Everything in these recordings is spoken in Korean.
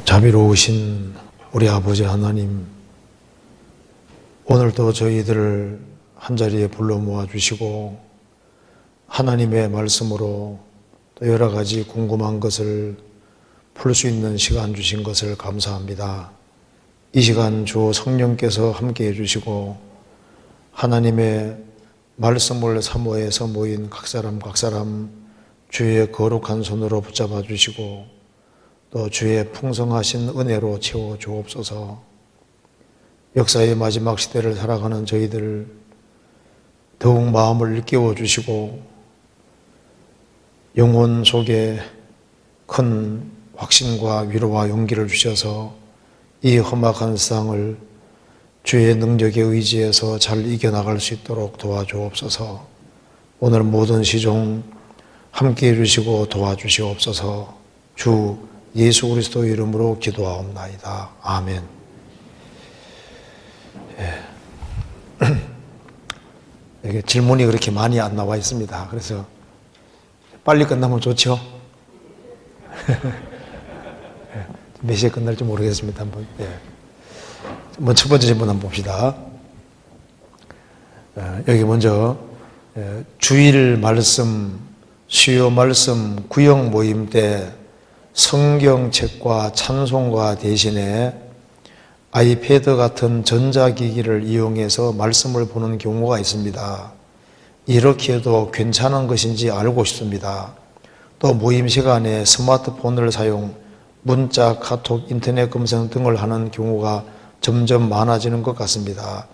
자비로우신 우리 아버지 하나님, 오늘도 저희들을 한자리에 불러 모아주시고 하나님의 말씀으로 또 여러 가지 궁금한 것을 풀 수 있는 시간 주신 것을 감사합니다. 이 시간 주 성령께서 함께해 주시고 하나님의 말씀을 사모해서 모인 각 사람 주의 거룩한 손으로 붙잡아 주시고 또 주의 풍성하신 은혜로 채워 주옵소서. 역사의 마지막 시대를 살아가는 저희들 더욱 마음을 일깨워 주시고 영혼 속에 큰 확신과 위로와 용기를 주셔서 이 험악한 세상을 주의 능력에 의지해서 잘 이겨나갈 수 있도록 도와주옵소서. 오늘 모든 시종 함께해 주시고 도와주시옵소서. 주 예수 그리스도 이름으로 기도하옵나이다. 아멘. 여기 질문이 그렇게 많이 안 나와 있습니다. 그래서 빨리 끝나면 좋죠? 몇 시에 끝날지 모르겠습니다. 한번. 첫 번째 질문 한번 봅시다. 여기 먼저 주일 말씀, 수요 말씀, 구역 모임 때 성경책과 찬송가 대신에 아이패드 같은 전자기기를 이용해서 말씀을 보는 경우가 있습니다. 이렇게 해도 괜찮은 것인지 알고 싶습니다. 또 모임 시간에 스마트폰을 사용, 문자, 카톡, 인터넷 검색 등을 하는 경우가 점점 많아지는 것 같습니다.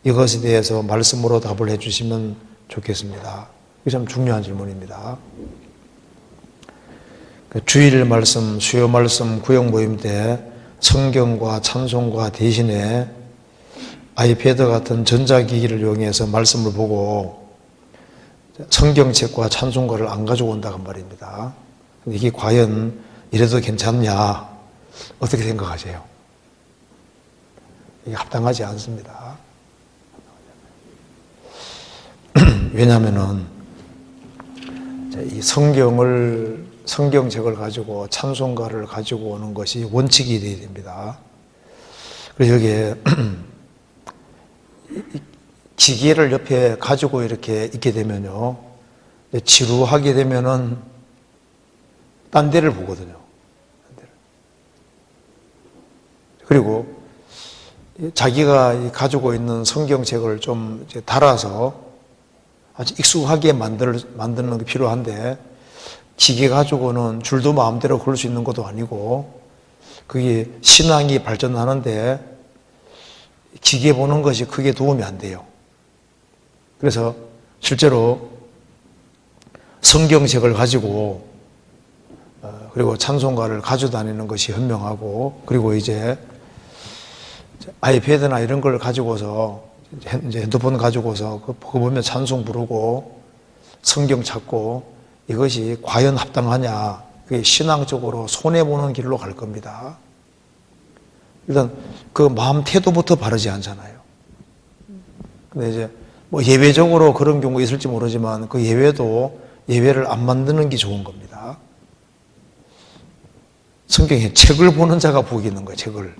이것에 대해서 말씀으로 답을 해주시면 좋겠습니다. 이게 참 중요한 질문입니다. 주일 말씀, 수요 말씀, 구역 모임 때 성경과 찬송가 대신에 아이패드 같은 전자기기를 이용해서 말씀을 보고 성경책과 찬송가를 안 가지고 온다고 말입니다. 근데 이게 과연 이래도 괜찮냐? 어떻게 생각하세요? 이게 합당하지 않습니다. 왜냐하면은 이 성경책을 가지고 찬송가를 가지고 오는 것이 원칙이 되어야 됩니다. 그래서 여기에 기계를 옆에 가지고 이렇게 있게 되면요, 지루하게 되면은 딴 데를 보거든요. 그리고 자기가 가지고 있는 성경책을 좀 달아서 아주 익숙하게 만드는 게 필요한데, 기계 가지고는 줄도 마음대로 그럴 수 있는 것도 아니고, 그게 신앙이 발전하는데 기계 보는 것이 크게 도움이 안 돼요. 그래서 실제로 성경책을 가지고 그리고 찬송가를 가지고 다니는 것이 현명하고, 그리고 이제 아이패드나 이런 걸 가지고서 이제 핸드폰 가지고서 그거 보면 찬송 부르고 성경 찾고, 이것이 과연 합당하냐? 그게 신앙적으로 손해보는 길로 갈 겁니다. 일단 그 마음 태도부터 바르지 않잖아요. 근데 이제 뭐 예외적으로 그런 경우가 있을지 모르지만 그 예외를 안 만드는 게 좋은 겁니다. 성경에 책을 보는 자가 복이 있는 거예요. 책을.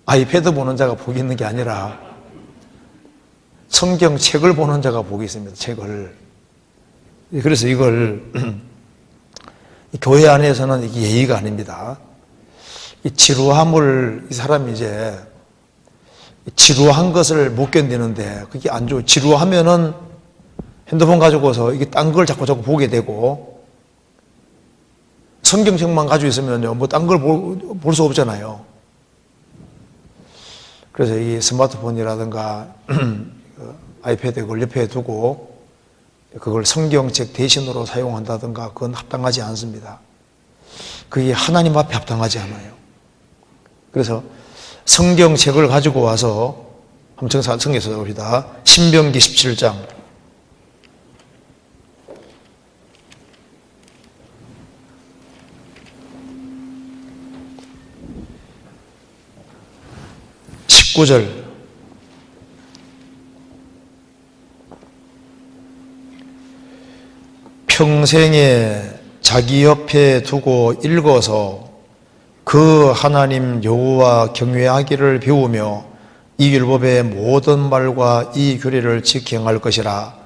아이패드 보는 자가 복이 있는 게 아니라 성경책을 보는 자가 복이 있습니다. 책을. 그래서 이걸 교회 안에서는 이게 예의가 아닙니다. 이 지루함을 이 사람이 이제 지루한 것을 못 견디는데 그게 안 좋아요. 지루하면은 핸드폰 가지고서 이게 딴 걸 자꾸 보게 되고, 성경책만 가지고 있으면요, 뭐 딴 걸 볼 수 없잖아요. 그래서 이 스마트폰이라든가 아이패드 그걸 옆에 두고 그걸 성경책 대신으로 사용한다든가 그건 합당하지 않습니다. 그게 하나님 앞에 합당하지 않아요. 그래서 성경책을 가지고 와서 한번 성경에서 봅시다. 신명기 17장 19절 평생에 자기 옆에 두고 읽어서 그 하나님 여호와 경외하기를 배우며 이 율법의 모든 말과 이 규례를 지켜 행할 것이라.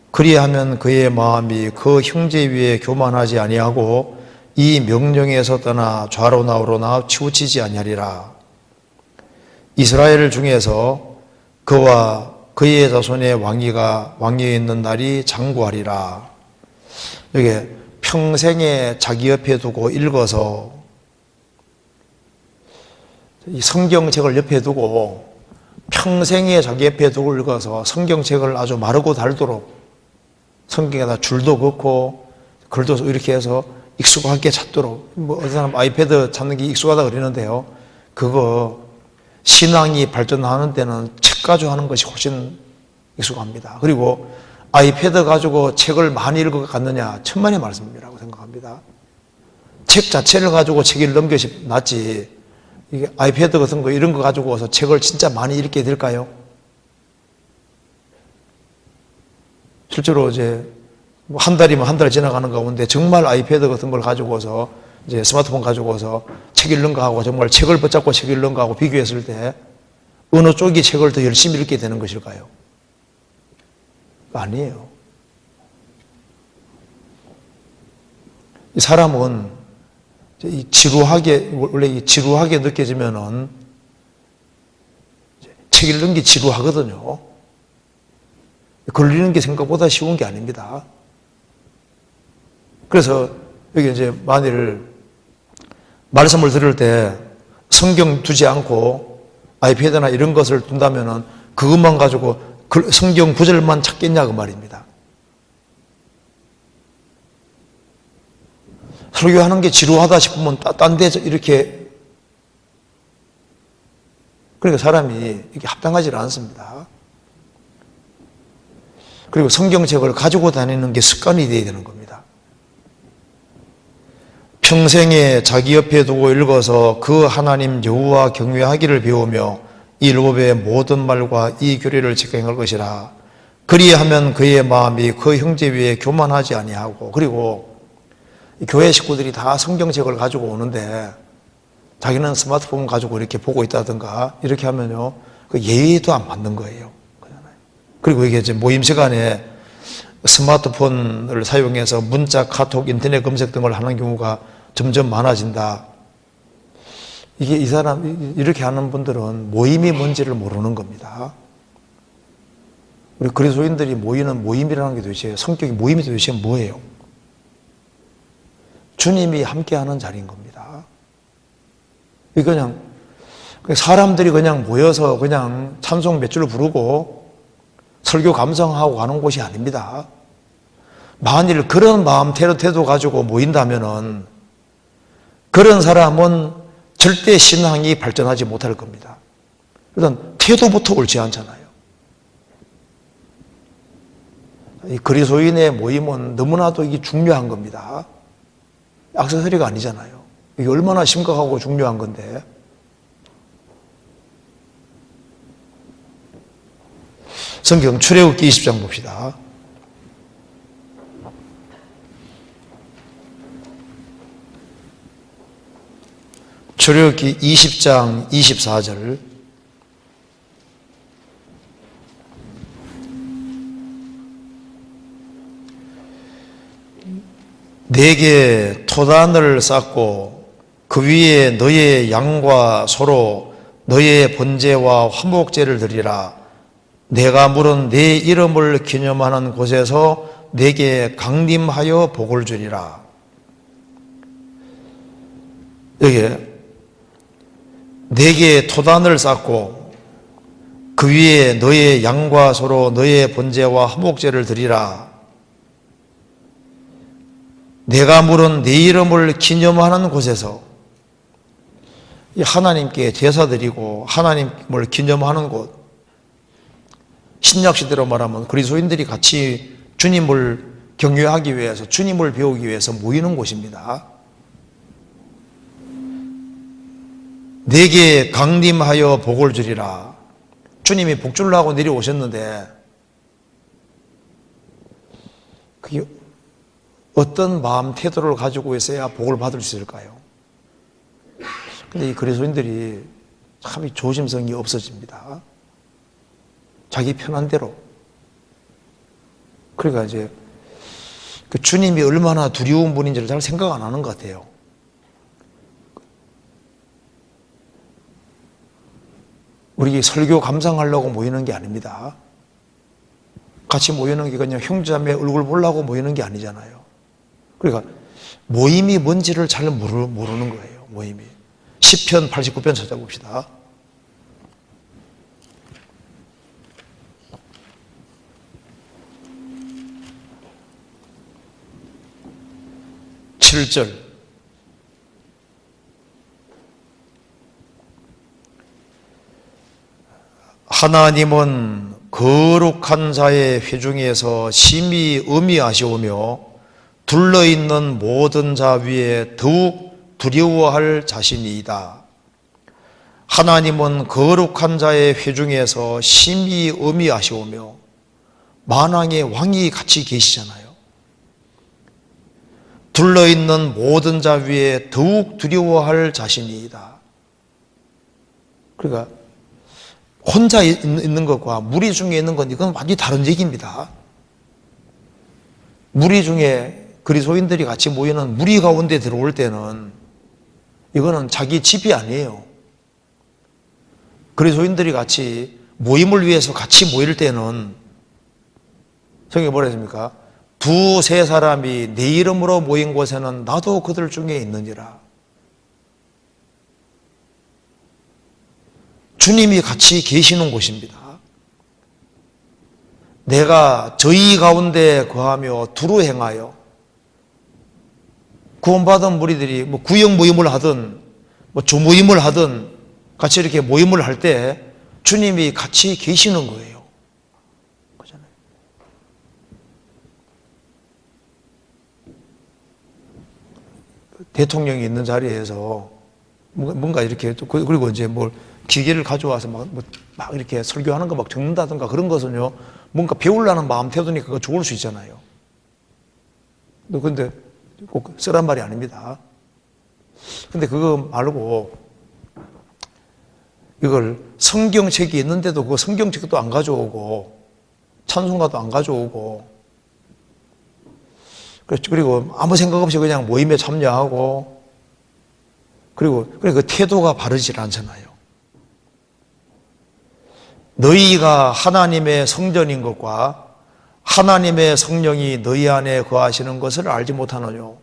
그리하면 그의 마음이 그 형제 위에 교만하지 아니하고 이 명령에서 떠나 좌로 나우로나 치우치지 아니하리라. 이스라엘 중에서 그와 그의 자손의 왕위에 있는 날이 장구하리라. 이게 평생에 자기 옆에 두고 읽어서 이 성경책을 옆에 두고 평생에 자기 옆에 두고 읽어서 성경책을 아주 마르고 닳도록 성경에다 줄도 긋고 글도 이렇게 해서 익숙하게 찾도록, 어떤 사람 아이패드 찾는 게 익숙하다 그러는데요, 그거 신앙이 발전하는 데는 책 가지고 하는 것이 훨씬 익숙합니다. 그리고 아이패드 가지고 책을 많이 읽어갔느냐, 천만의 말씀이라고 생각합니다. 책 자체를 가지고 책 읽는 것이 낫지, 이게 아이패드 같은 거 이런 거 가지고서 책을 진짜 많이 읽게 될까요? 실제로 이제 한 달이면 한 달 지나가는 가운데 정말 아이패드 같은 걸 가지고서 이제 스마트폰 가지고서 책 읽는 거하고 정말 책을 붙잡고 책 읽는 거하고 비교했을 때 어느 쪽이 책을 더 열심히 읽게 되는 것일까요? 아니에요. 이 사람은 이 지루하게, 원래 이 지루하게 느껴지면은 책 읽는 게 지루하거든요. 걸리는 게 생각보다 쉬운 게 아닙니다. 그래서 여기 이제 만일 말씀을 들을 때 성경 두지 않고 아이패드나 이런 것을 둔다면은 그것만 가지고 성경 구절만 찾겠냐 그 말입니다. 설교하는 게 지루하다 싶으면 딴 데 이렇게, 그러니까 사람이 이게 합당하지 않습니다. 그리고 성경책을 가지고 다니는 게 습관이 되어야 되는 겁니다. 평생에 자기 옆에 두고 읽어서 그 하나님 여호와 경외하기를 배우며 이 율법의 모든 말과 이 규례를 지켜 행할 것이라. 그리하면 그의 마음이 그 형제 위에 교만하지 아니하고. 그리고 교회 식구들이 다 성경책을 가지고 오는데 자기는 스마트폰 가지고 이렇게 보고 있다든가 이렇게 하면요, 그 예의도 안 맞는 거예요. 그리고 이게 이제 모임 시간에 스마트폰을 사용해서 문자, 카톡, 인터넷 검색 등을 하는 경우가 점점 많아진다. 이게 이 사람, 이렇게 하는 분들은 모임이 뭔지를 모르는 겁니다. 우리 그리스도인들이 모이는 모임이라는 게 도대체, 성격이 모임이 도대체 뭐예요? 주님이 함께하는 자리인 겁니다. 그냥 사람들이 그냥 모여서 그냥 찬송 몇 줄 부르고 설교 감상하고 가는 곳이 아닙니다. 만일 그런 마음 태도 가지고 모인다면은 그런 사람은 절대 신앙이 발전하지 못할 겁니다. 일단 태도부터 옳지 않잖아요. 이 그리스도인의 모임은 너무나도 이게 중요한 겁니다. 액세서리가 아니잖아요. 이게 얼마나 심각하고 중요한 건데. 성경 출애굽기 20장 봅시다. 출애굽기 20장 24절. 내게 토단을 쌓고 그 위에 너의 양과 소로 너의 번제와 화목제를 드리라. 내가 물은 내 이름을 기념하는 곳에서 내게 강림하여 복을 주리라. 여기에 내게 토단을 쌓고 그 위에 너의 양과 소로 너의 번제와 화목제를 드리라. 내가 물은 내 이름을 기념하는 곳에서, 하나님께 제사 드리고 하나님을 기념하는 곳, 신약시대로 말하면 그리스도인들이 같이 주님을 경외하기 위해서, 주님을 배우기 위해서 모이는 곳입니다. 내게 강림하여 복을 주리라. 주님이 복 주려고 내려오셨는데 그게 어떤 마음 태도를 가지고 있어야 복을 받을 수 있을까요? 근데 이 그리스도인들이 참 조심성이 없어집니다. 자기 편한 대로. 그러니까 이제 그 주님이 얼마나 두려운 분인지를 잘 생각 안 하는 것 같아요. 우리 설교 감상하려고 모이는 게 아닙니다. 같이 모이는 게 그냥 형제자매 얼굴 보려고 모이는 게 아니잖아요. 그러니까 모임이 뭔지를 잘 모르는 거예요. 모임이. 시편 89편 찾아봅시다. 7절. 하나님은 거룩한 자의 회중에서 심히 음미하시오며 둘러있는 모든 자 위에 더욱 두려워할 자신이다. 하나님은 거룩한 자의 회중에서 심히 음미하시오며 만왕의 왕이 같이 계시잖아요. 둘러있는 모든 자 위에 더욱 두려워할 자신이다. 그러니까 혼자 있는 것과 무리 중에 있는 건 이건 완전히 다른 얘기입니다. 무리 중에 그리스도인들이 같이 모이는 무리 가운데 들어올 때는 이거는 자기 집이 아니에요. 그리스도인들이 같이 모임을 위해서 같이 모일 때는 성경에 뭐라 했습니까? 두세 사람이 내 이름으로 모인 곳에는 나도 그들 중에 있느니라. 주님이 같이 계시는 곳입니다. 내가 저희 가운데 거하며 두루 행하여 구원받은 무리들이 뭐 구역 모임을 하든 뭐 조모임을 하든 같이 이렇게 모임을 할 때 주님이 같이 계시는 거예요. 그렇잖아요. 대통령이 있는 자리에서 뭔가 이렇게 그리고 이제 뭘 기계를 가져와서 막 이렇게 설교하는 거 막 적는다든가 그런 것은요, 뭔가 배우려는 마음 태도니까 그거 좋을 수 있잖아요. 근데 꼭 쓰란 말이 아닙니다. 근데 그거 말고 이걸 성경책이 있는데도 그 성경책도 안 가져오고 찬송가도 안 가져오고 그리고 아무 생각 없이 그냥 모임에 참여하고 그리고 그 태도가 바르질 않잖아요. 너희가 하나님의 성전인 것과 하나님의 성령이 너희 안에 거하시는 것을 알지 못하느뇨.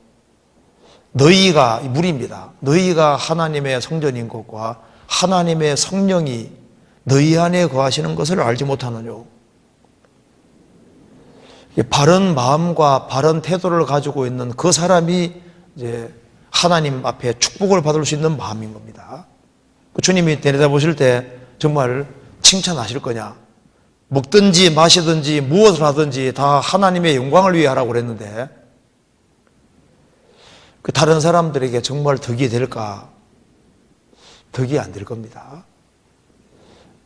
너희가 무리입니다. 너희가 하나님의 성전인 것과 하나님의 성령이 너희 안에 거하시는 것을 알지 못하느뇨. 바른 마음과 바른 태도를 가지고 있는 그 사람이 이제 하나님 앞에 축복을 받을 수 있는 마음인 겁니다. 주님이 내려다보실 때 정말 칭찬하실 거냐? 먹든지 마시든지 무엇을 하든지 다 하나님의 영광을 위해 하라고 그랬는데 그 다른 사람들에게 정말 덕이 될까? 덕이 안 될 겁니다.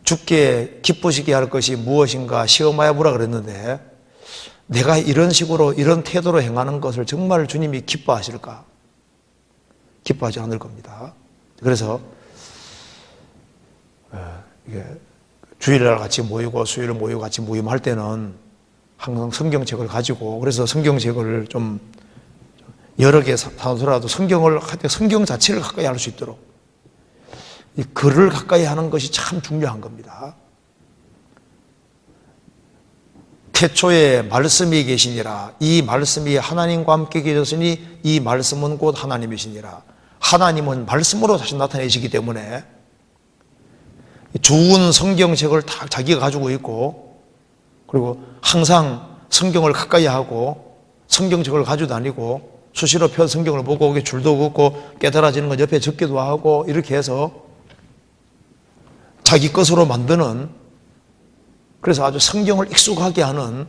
주께 기쁘시게 할 것이 무엇인가 시험하여 보라 그랬는데 내가 이런 식으로 이런 태도로 행하는 것을 정말 주님이 기뻐하실까? 기뻐하지 않을 겁니다. 그래서 이게 주일날 같이 모이고 수요일 모이고 같이 모임할 때는 항상 성경책을 가지고 그래서 성경책을 좀 여러 개 사서라도 성경을 할 때 성경 자체를 가까이 할 수 있도록 이 글을 가까이 하는 것이 참 중요한 겁니다. 태초에 말씀이 계시니라. 이 말씀이 하나님과 함께 계셨으니 이 말씀은 곧 하나님이시니라. 하나님은 말씀으로 다시 나타내시기 때문에 좋은 성경책을 다 자기가 가지고 있고 그리고 항상 성경을 가까이 하고 성경책을 가지고 다니고 수시로 펴 성경을 보고 줄도 긋고 깨달아지는 건 옆에 적기도 하고 이렇게 해서 자기 것으로 만드는 그래서 아주 성경을 익숙하게 하는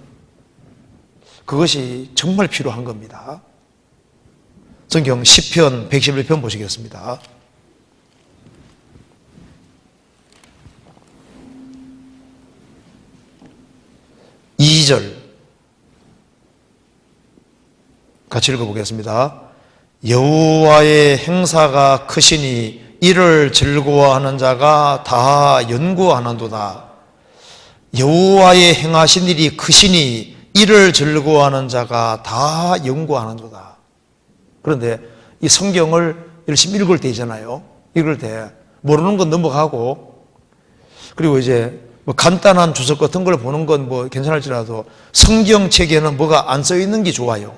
그것이 정말 필요한 겁니다. 성경 시편 111편 보시겠습니다. 2절 같이 읽어보겠습니다. 여호와의 행사가 크시니 이를 즐거워하는 자가 다 연구하는도다. 여호와의 행하신 일이 크시니 이를 즐거워하는 자가 다 연구하는도다. 그런데 이 성경을 열심히 읽을 때 있잖아요. 읽을 때 모르는 건 넘어가고, 그리고 이제 뭐 간단한 주석 같은 걸 보는 건 뭐 괜찮을지라도 성경책에는 뭐가 안 써 있는 게 좋아요.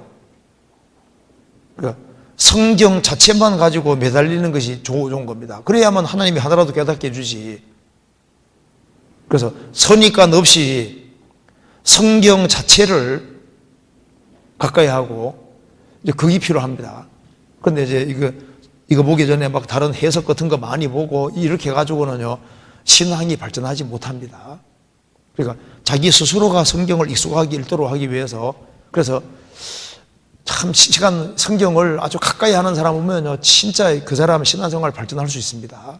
그러니까 성경 자체만 가지고 매달리는 것이 좋은 겁니다. 그래야만 하나님이 하나라도 깨닫게 해주지. 그래서 선입관 없이 성경 자체를 가까이 하고 이제 그게 필요합니다. 그런데 이제 이거 보기 전에 막 다른 해석 같은 거 많이 보고 이렇게 해가지고는요, 신앙이 발전하지 못합니다. 그러니까 자기 스스로가 성경을 익숙하게 읽도록 하기 위해서, 그래서 참 성경을 아주 가까이 하는 사람 보면요, 진짜 그 사람은 신앙생활 발전할 수 있습니다.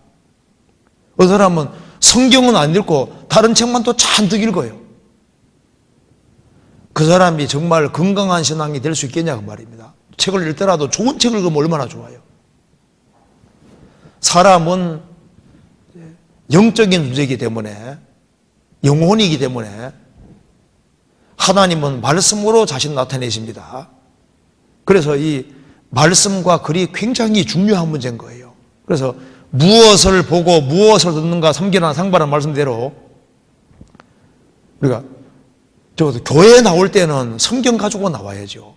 어떤 사람은 성경은 안 읽고 다른 책만 또 잔뜩 읽어요. 그 사람이 정말 건강한 신앙이 될 수 있겠냐 그 말입니다. 책을 읽더라도 좋은 책을 읽으면 얼마나 좋아요. 사람은 영적인 존재이기 때문에, 영혼이기 때문에 하나님은 말씀으로 자신 나타내십니다. 그래서 이 말씀과 글이 굉장히 중요한 문제인 거예요. 그래서 무엇을 보고 무엇을 듣는가 삼기나 상반한 말씀대로 우리가 적어도 교회에 나올 때는 성경 가지고 나와야죠.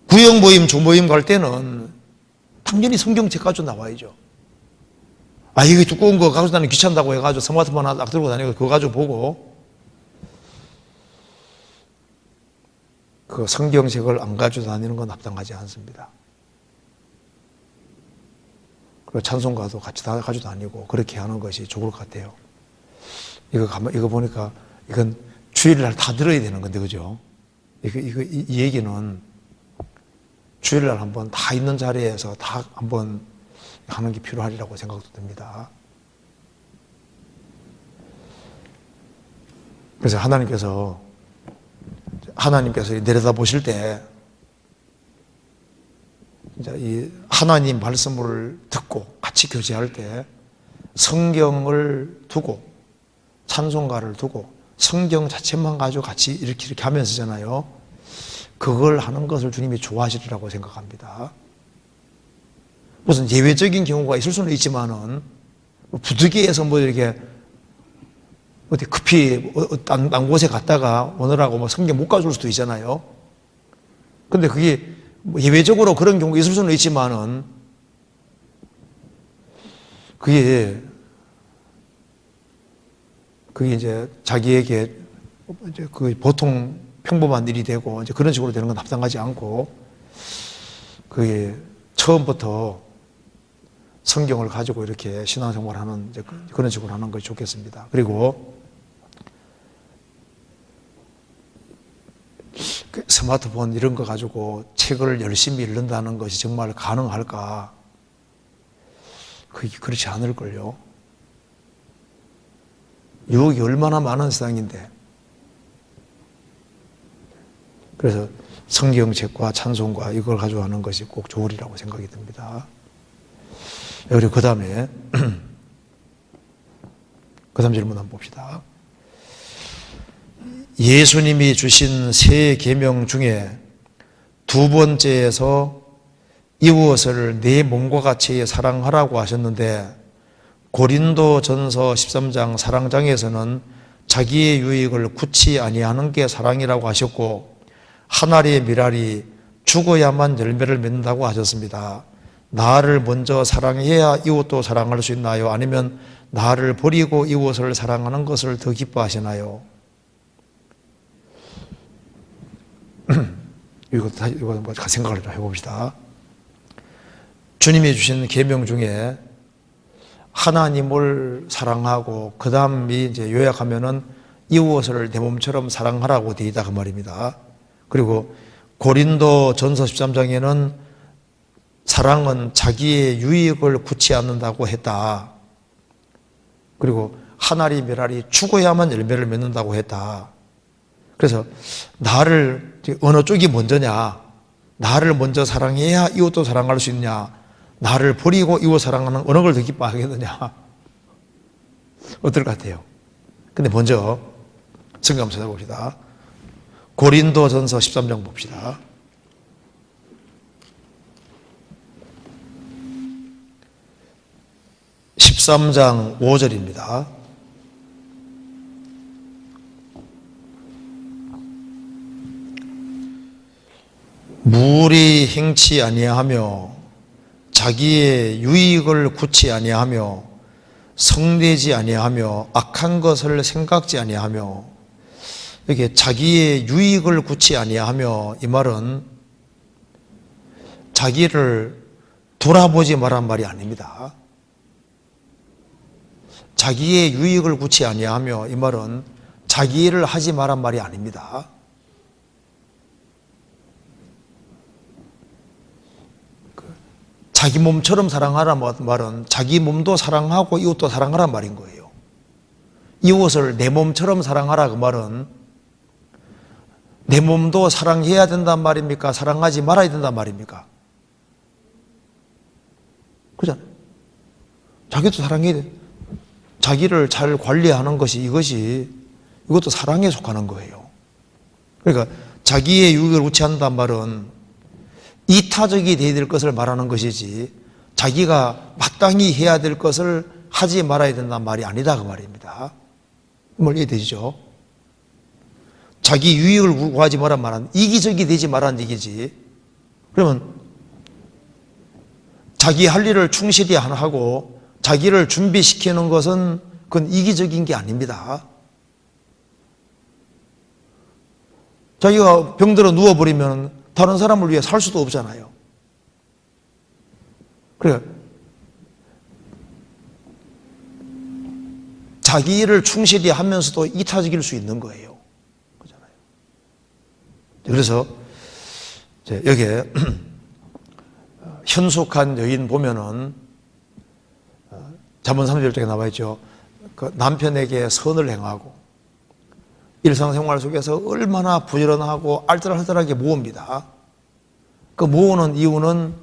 구역 모임, 주모임 갈 때는 당연히 성경책 가지고 나와야죠. 이게 두꺼운 거 가지고 다니기 귀찮다고 해가지고 스마트폰 하나 딱 들고 다니고 그거 가지고 보고, 그 성경책을 안 가지고 다니는 건 합당하지 않습니다. 그리고 찬송가도 같이 다 가지고 다니고 그렇게 하는 것이 좋을 것 같아요. 이거 보니까 이건 주일날 다 들어야 되는 건데, 그죠? 이 얘기는 주일날 한번 다 있는 자리에서 다 한번 하는 게 필요하리라고 생각도 듭니다. 그래서 하나님께서 내려다 보실 때 이 하나님 말씀을 듣고 같이 교제할 때 성경을 두고 찬송가를 두고 성경 자체만 가지고 같이 이렇게 하면서잖아요. 그걸 하는 것을 주님이 좋아하시리라고 생각합니다. 무슨 예외적인 경우가 있을 수는 있지만은 부득이해서 뭐 이렇게 어디 급히 딴 곳에 갔다가 오느라고 뭐 성경 못 가줄 수도 있잖아요. 근데 그게 뭐 예외적으로 그런 경우가 있을 수는 있지만은 그게 이제 자기에게 이제 그 보통 평범한 일이 되고 이제 그런 식으로 되는 건 합당하지 않고, 그게 처음부터 성경을 가지고 이렇게 신앙생활을 하는 이제 그런 식으로 하는 것이 좋겠습니다. 그리고 스마트폰 이런 거 가지고 책을 열심히 읽는다는 것이 정말 가능할까? 그게 그렇지 않을걸요. 유혹이 얼마나 많은 세상인데. 그래서 성경책과 찬송과 이걸 가지고 하는 것이 꼭 좋으리라고 생각이 듭니다. 그리고 그 다음에 그 다음 질문 한번 봅시다. 예수님이 주신 세 계명 중에 두 번째에서 이웃을 내 몸과 같이 사랑하라고 하셨는데, 고린도전서 13장 사랑장에서는 자기의 유익을 굳이 아니하는 게 사랑이라고 하셨고, 한 알의 밀알이 죽어야만 열매를 맺는다고 하셨습니다. 나를 먼저 사랑해야 이웃도 사랑할 수 있나요? 아니면 나를 버리고 이웃을 사랑하는 것을 더 기뻐하시나요? 이거 같이 생각을 해봅시다. 주님이 주신 계명 중에 하나님을 사랑하고 그 다음이 이제 요약하면은 이웃을 내 몸처럼 사랑하라고 되어 있다 그 말입니다. 그리고 고린도전서 13장에는 사랑은 자기의 유익을 굳지 않는다고 했다. 그리고 한 알이 밀알이 죽어야만 열매를 맺는다고 했다. 그래서 나를 어느 쪽이 먼저냐, 나를 먼저 사랑해야 이웃도 사랑할 수 있냐, 나를 버리고 이웃 사랑하는 어느 걸 더 기뻐하겠느냐? 어떨 것 같아요? 근데 먼저 성경 한번 찾아봅시다. 고린도전서 13장 봅시다. (13장) 5절입니다. 무리 행치 아니하며 자기의 유익을 굳지 아니하며 성내지 아니하며 악한 것을 생각지 아니하며, 이게 자기의 유익을 굳지 아니하며, 이 말은 자기를 돌아보지 말란 말이 아닙니다. 자기의 유익을 굳지 아니하며, 이 말은 자기 일을 하지 말란 말이 아닙니다. 자기 몸처럼 사랑하라는 말은 자기 몸도 사랑하고 이웃도 사랑하라는 말인 거예요. 이웃을 내 몸처럼 사랑하라 그 말은 내 몸도 사랑해야 된단 말입니까? 사랑하지 말아야 된단 말입니까? 그잖아요. 자기도 사랑해야 돼. 자기를 잘 관리하는 것이 이것도 사랑에 속하는 거예요. 그러니까 자기의 유익을 우치한단 말은 이타적이 되어야 될 것을 말하는 것이지 자기가 마땅히 해야 될 것을 하지 말아야 된다는 말이 아니다 그 말입니다. 뭘 이해되시죠? 자기 유익을 구하지 말란 말은 이기적이 되지 말라는 얘기지. 그러면 자기 할 일을 충실히 하고 자기를 준비시키는 것은 그건 이기적인 게 아닙니다. 자기가 병들어 누워버리면 다른 사람을 위해 살 수도 없잖아요. 그래, 자기 일을 충실히 하면서도 이타적일 수 있는 거예요. 그렇잖아요. 그래서 여기에 현숙한 여인 보면은 잠언 30절에 나와 있죠. 그 남편에게 선을 행하고 일상생활 속에서 얼마나 부지런하고 알뜰알뜰하게 모읍니다. 그 모으는 이유는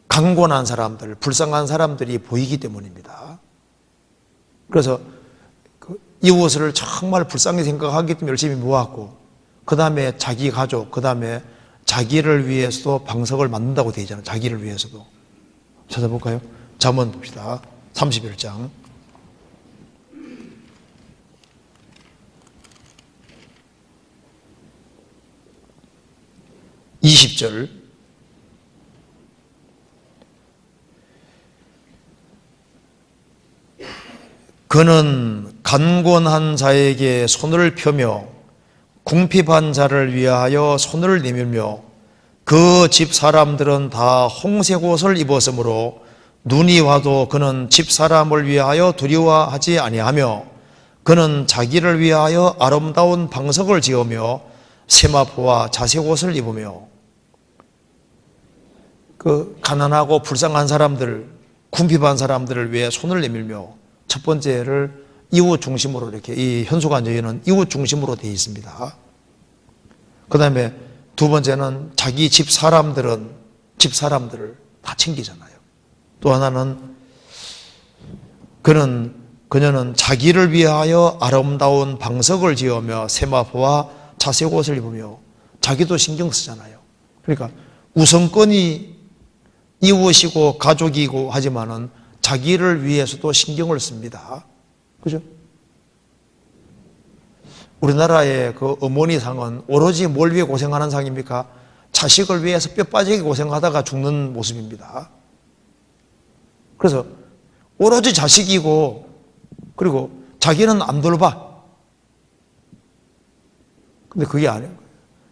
강권한 사람들, 불쌍한 사람들이 보이기 때문입니다. 그래서 그 이웃을 정말 불쌍히 생각하기 때문에 열심히 모았고, 그 다음에 자기 가족, 그 다음에 자기를 위해서도 방석을 만든다고 되어 있잖아요. 자기를 위해서도. 찾아볼까요? 잠언 봅시다. 31장. 20절. 그는 간곤한 자에게 손을 펴며 궁핍한 자를 위하여 손을 내밀며 그 집 사람들은 다 홍색 옷을 입었으므로 눈이 와도 그는 집 사람을 위하여 두려워하지 아니하며 그는 자기를 위하여 아름다운 방석을 지으며 세마포와 자색 옷을 입으며. 그 가난하고 불쌍한 사람들, 궁핍한 사람들을 위해 손을 내밀며, 첫 번째를 이웃 중심으로 이렇게, 이 현숙한 여인은 이웃 중심으로 되어 있습니다. 그 다음에 두 번째는 자기 집 사람들을 다 챙기잖아요. 또 하나는 그녀는 자기를 위하여 아름다운 방석을 지으며 세마포와 자색 옷을 입으며, 자기도 신경 쓰잖아요. 그러니까 우선권이 이웃이고 가족이고 하지만은 자기를 위해서도 신경을 씁니다. 그죠? 우리나라의 그 어머니 상은 오로지 뭘 위해 고생하는 상입니까? 자식을 위해서 뼈 빠지게 고생하다가 죽는 모습입니다. 그래서 오로지 자식이고, 그리고 자기는 안 돌봐. 근데 그게 아니에요.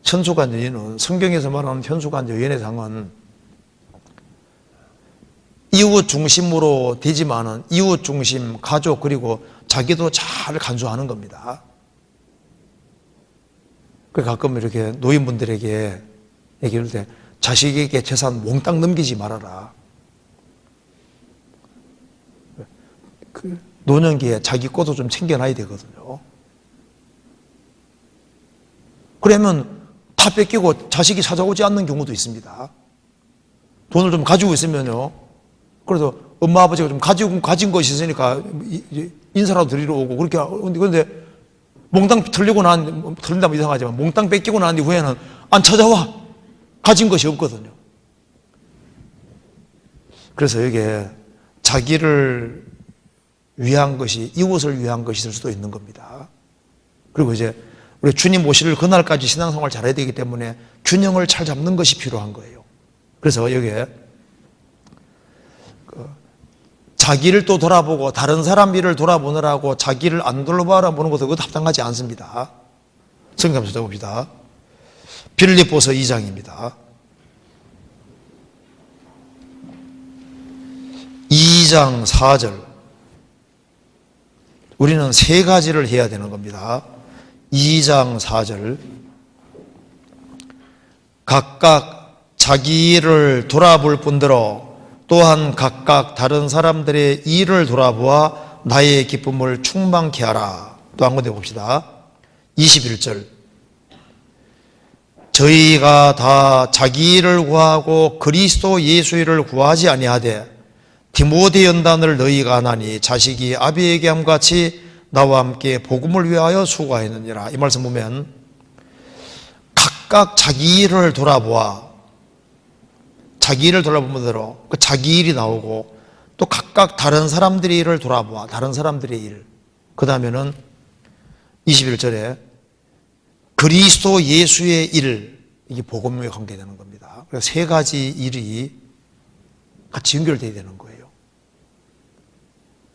현숙한 여인은, 성경에서 말하는 현숙한 여인의 상은 이웃 중심으로 되지만은 이웃 중심, 가족, 그리고 자기도 잘 간수하는 겁니다. 그래서 가끔 이렇게 노인분들에게 얘기할 때 자식에게 재산 몽땅 넘기지 말아라. 그 노년기에 자기 것도 좀 챙겨놔야 되거든요. 그러면 다 뺏기고 자식이 찾아오지 않는 경우도 있습니다. 돈을 좀 가지고 있으면요, 그래도 엄마 아버지가 좀 가진 것이 있으니까 인사라도 드리러 오고 그렇게. 그런데 몽땅 틀린다면 이상하지만 몽땅 뺏기고 난 후에는 안 찾아와. 가진 것이 없거든요. 그래서 이게 자기를 위한 것이, 이웃을 위한 것이 될 수도 있는 겁니다. 그리고 이제 우리 주님 오실 그날까지 신앙생활 잘해야 되기 때문에 균형을 잘 잡는 것이 필요한 거예요. 그래서 여기에 자기를 또 돌아보고 다른 사람 일을 돌아보느라고 자기를 안 돌아보는 것은 그것도 합당하지 않습니다. 성경 한번 찾아봅시다. 빌립보서 2장입니다. 2장 4절. 우리는 세 가지를 해야 되는 겁니다. 2장 4절. 각각 자기를 돌아볼 뿐더러 또한 각각 다른 사람들의 일을 돌아보아 나의 기쁨을 충만케 하라. 또 한 군데 봅시다. 21절. 저희가 다 자기 일을 구하고 그리스도 예수 일을 구하지 아니하되 디모데 연단을 너희가 하나니 자식이 아비에게 함같이 나와 함께 복음을 위하여 수고하였느니라. 이 말씀 보면 각각 자기 일을 돌아보아, 자기 일을 돌아보면 대로 그 자기 일이 나오고, 또 각각 다른 사람들의 일을 돌아보아, 다른 사람들의 일. 그 다음에는 21절에 그리스도 예수의 일, 이게 복음에 관계되는 겁니다. 그래서 세 가지 일이 같이 연결되어야 되는 거예요.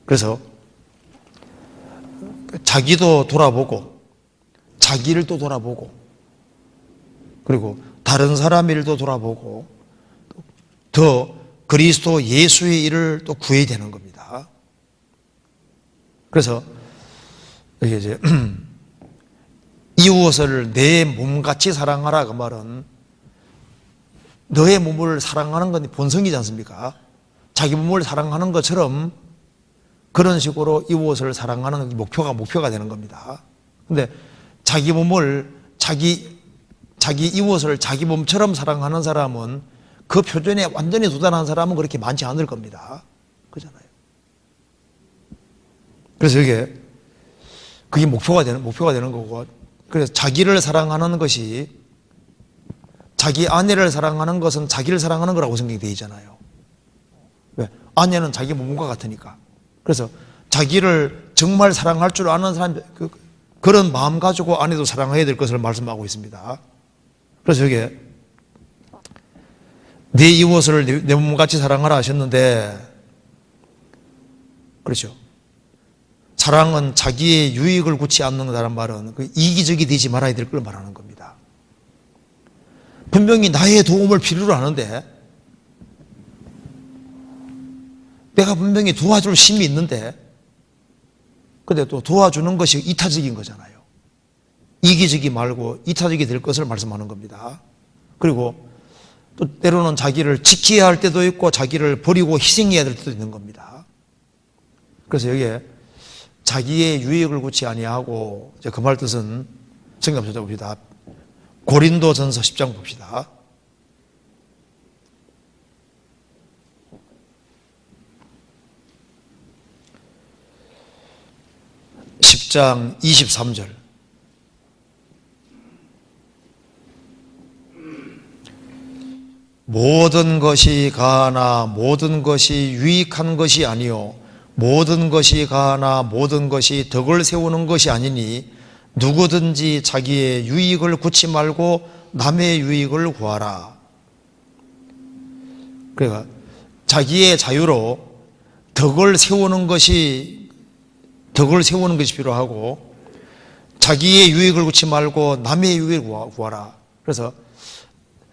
그래서 자기도 돌아보고 자기 일도 돌아보고 그리고 다른 사람 일도 돌아보고 더 그리스도 예수의 일을 또 구해야 되는 겁니다. 그래서 이게 이제 이웃을 내 몸같이 사랑하라, 그 말은 너의 몸을 사랑하는 건 본성이지 않습니까? 자기 몸을 사랑하는 것처럼 그런 식으로 이웃을 사랑하는 목표가 되는 겁니다. 근데 자기 몸을, 자기 이웃을 자기 몸처럼 사랑하는 사람은, 그 표준에 완전히 도달한 사람은 그렇게 많지 않을 겁니다. 그잖아요. 그래서 그게 목표가 되는 거고, 그래서 자기를 사랑하는 것이, 자기 아내를 사랑하는 것은 자기를 사랑하는 거라고 생각이 되어 있잖아요. 왜? 아내는 자기 몸과 같으니까. 그래서 자기를 정말 사랑할 줄 아는 사람, 그런 마음 가지고 아내도 사랑해야 될 것을 말씀하고 있습니다. 그래서 여기에 내 이웃을 내 몸같이 사랑하라 하셨는데, 그렇죠. 사랑은 자기의 유익을 굳지 않는다는 말은 이기적이 되지 말아야 될 걸 말하는 겁니다. 분명히 나의 도움을 필요로 하는데, 내가 분명히 도와줄 힘이 있는데, 근데 또 도와주는 것이 이타적인 거잖아요. 이기적이 말고 이타적이 될 것을 말씀하는 겁니다. 그리고 또 때로는 자기를 지켜야 할 때도 있고 자기를 버리고 희생해야 될 때도 있는 겁니다. 그래서 여기에 자기의 유익을 굳이 아니하고, 그 말 뜻은 성경 찾아봅시다. 고린도전서 10장 봅시다. 10장 23절. 모든 것이 가하나 모든 것이 유익한 것이 아니요 모든 것이 가하나 모든 것이 덕을 세우는 것이 아니니 누구든지 자기의 유익을 굳지 말고 남의 유익을 구하라. 그러니까 자기의 자유로 덕을 세우는 것이 필요하고, 자기의 유익을 구치 말고 남의 유익을 구하라. 그래서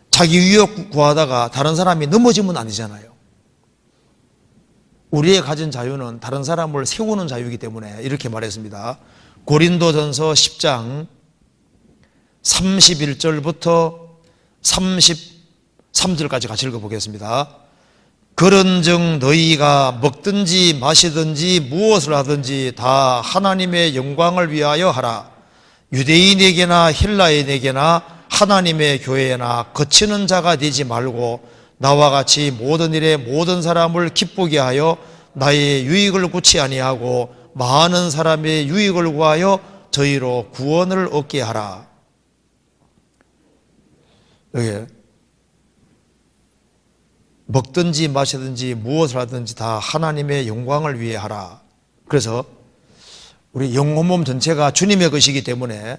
자기 유익 구하다가 다른 사람이 넘어지면 안 되잖아요. 우리의 가진 자유는 다른 사람을 세우는 자유이기 때문에 이렇게 말했습니다. 고린도전서 10장 31절부터 33절까지 같이 읽어보겠습니다. 그런즉 너희가 먹든지 마시든지 무엇을 하든지 다 하나님의 영광을 위하여 하라. 유대인에게나 헬라인에게나 하나님의 교회나 거치는 자가 되지 말고 나와 같이 모든 일에 모든 사람을 기쁘게 하여 나의 유익을 구치 아니하고 많은 사람의 유익을 구하여 저희로 구원을 얻게 하라. 여기 먹든지 마시든지 무엇을 하든지 다 하나님의 영광을 위해 하라. 그래서 우리 영혼 몸 전체가 주님의 것이기 때문에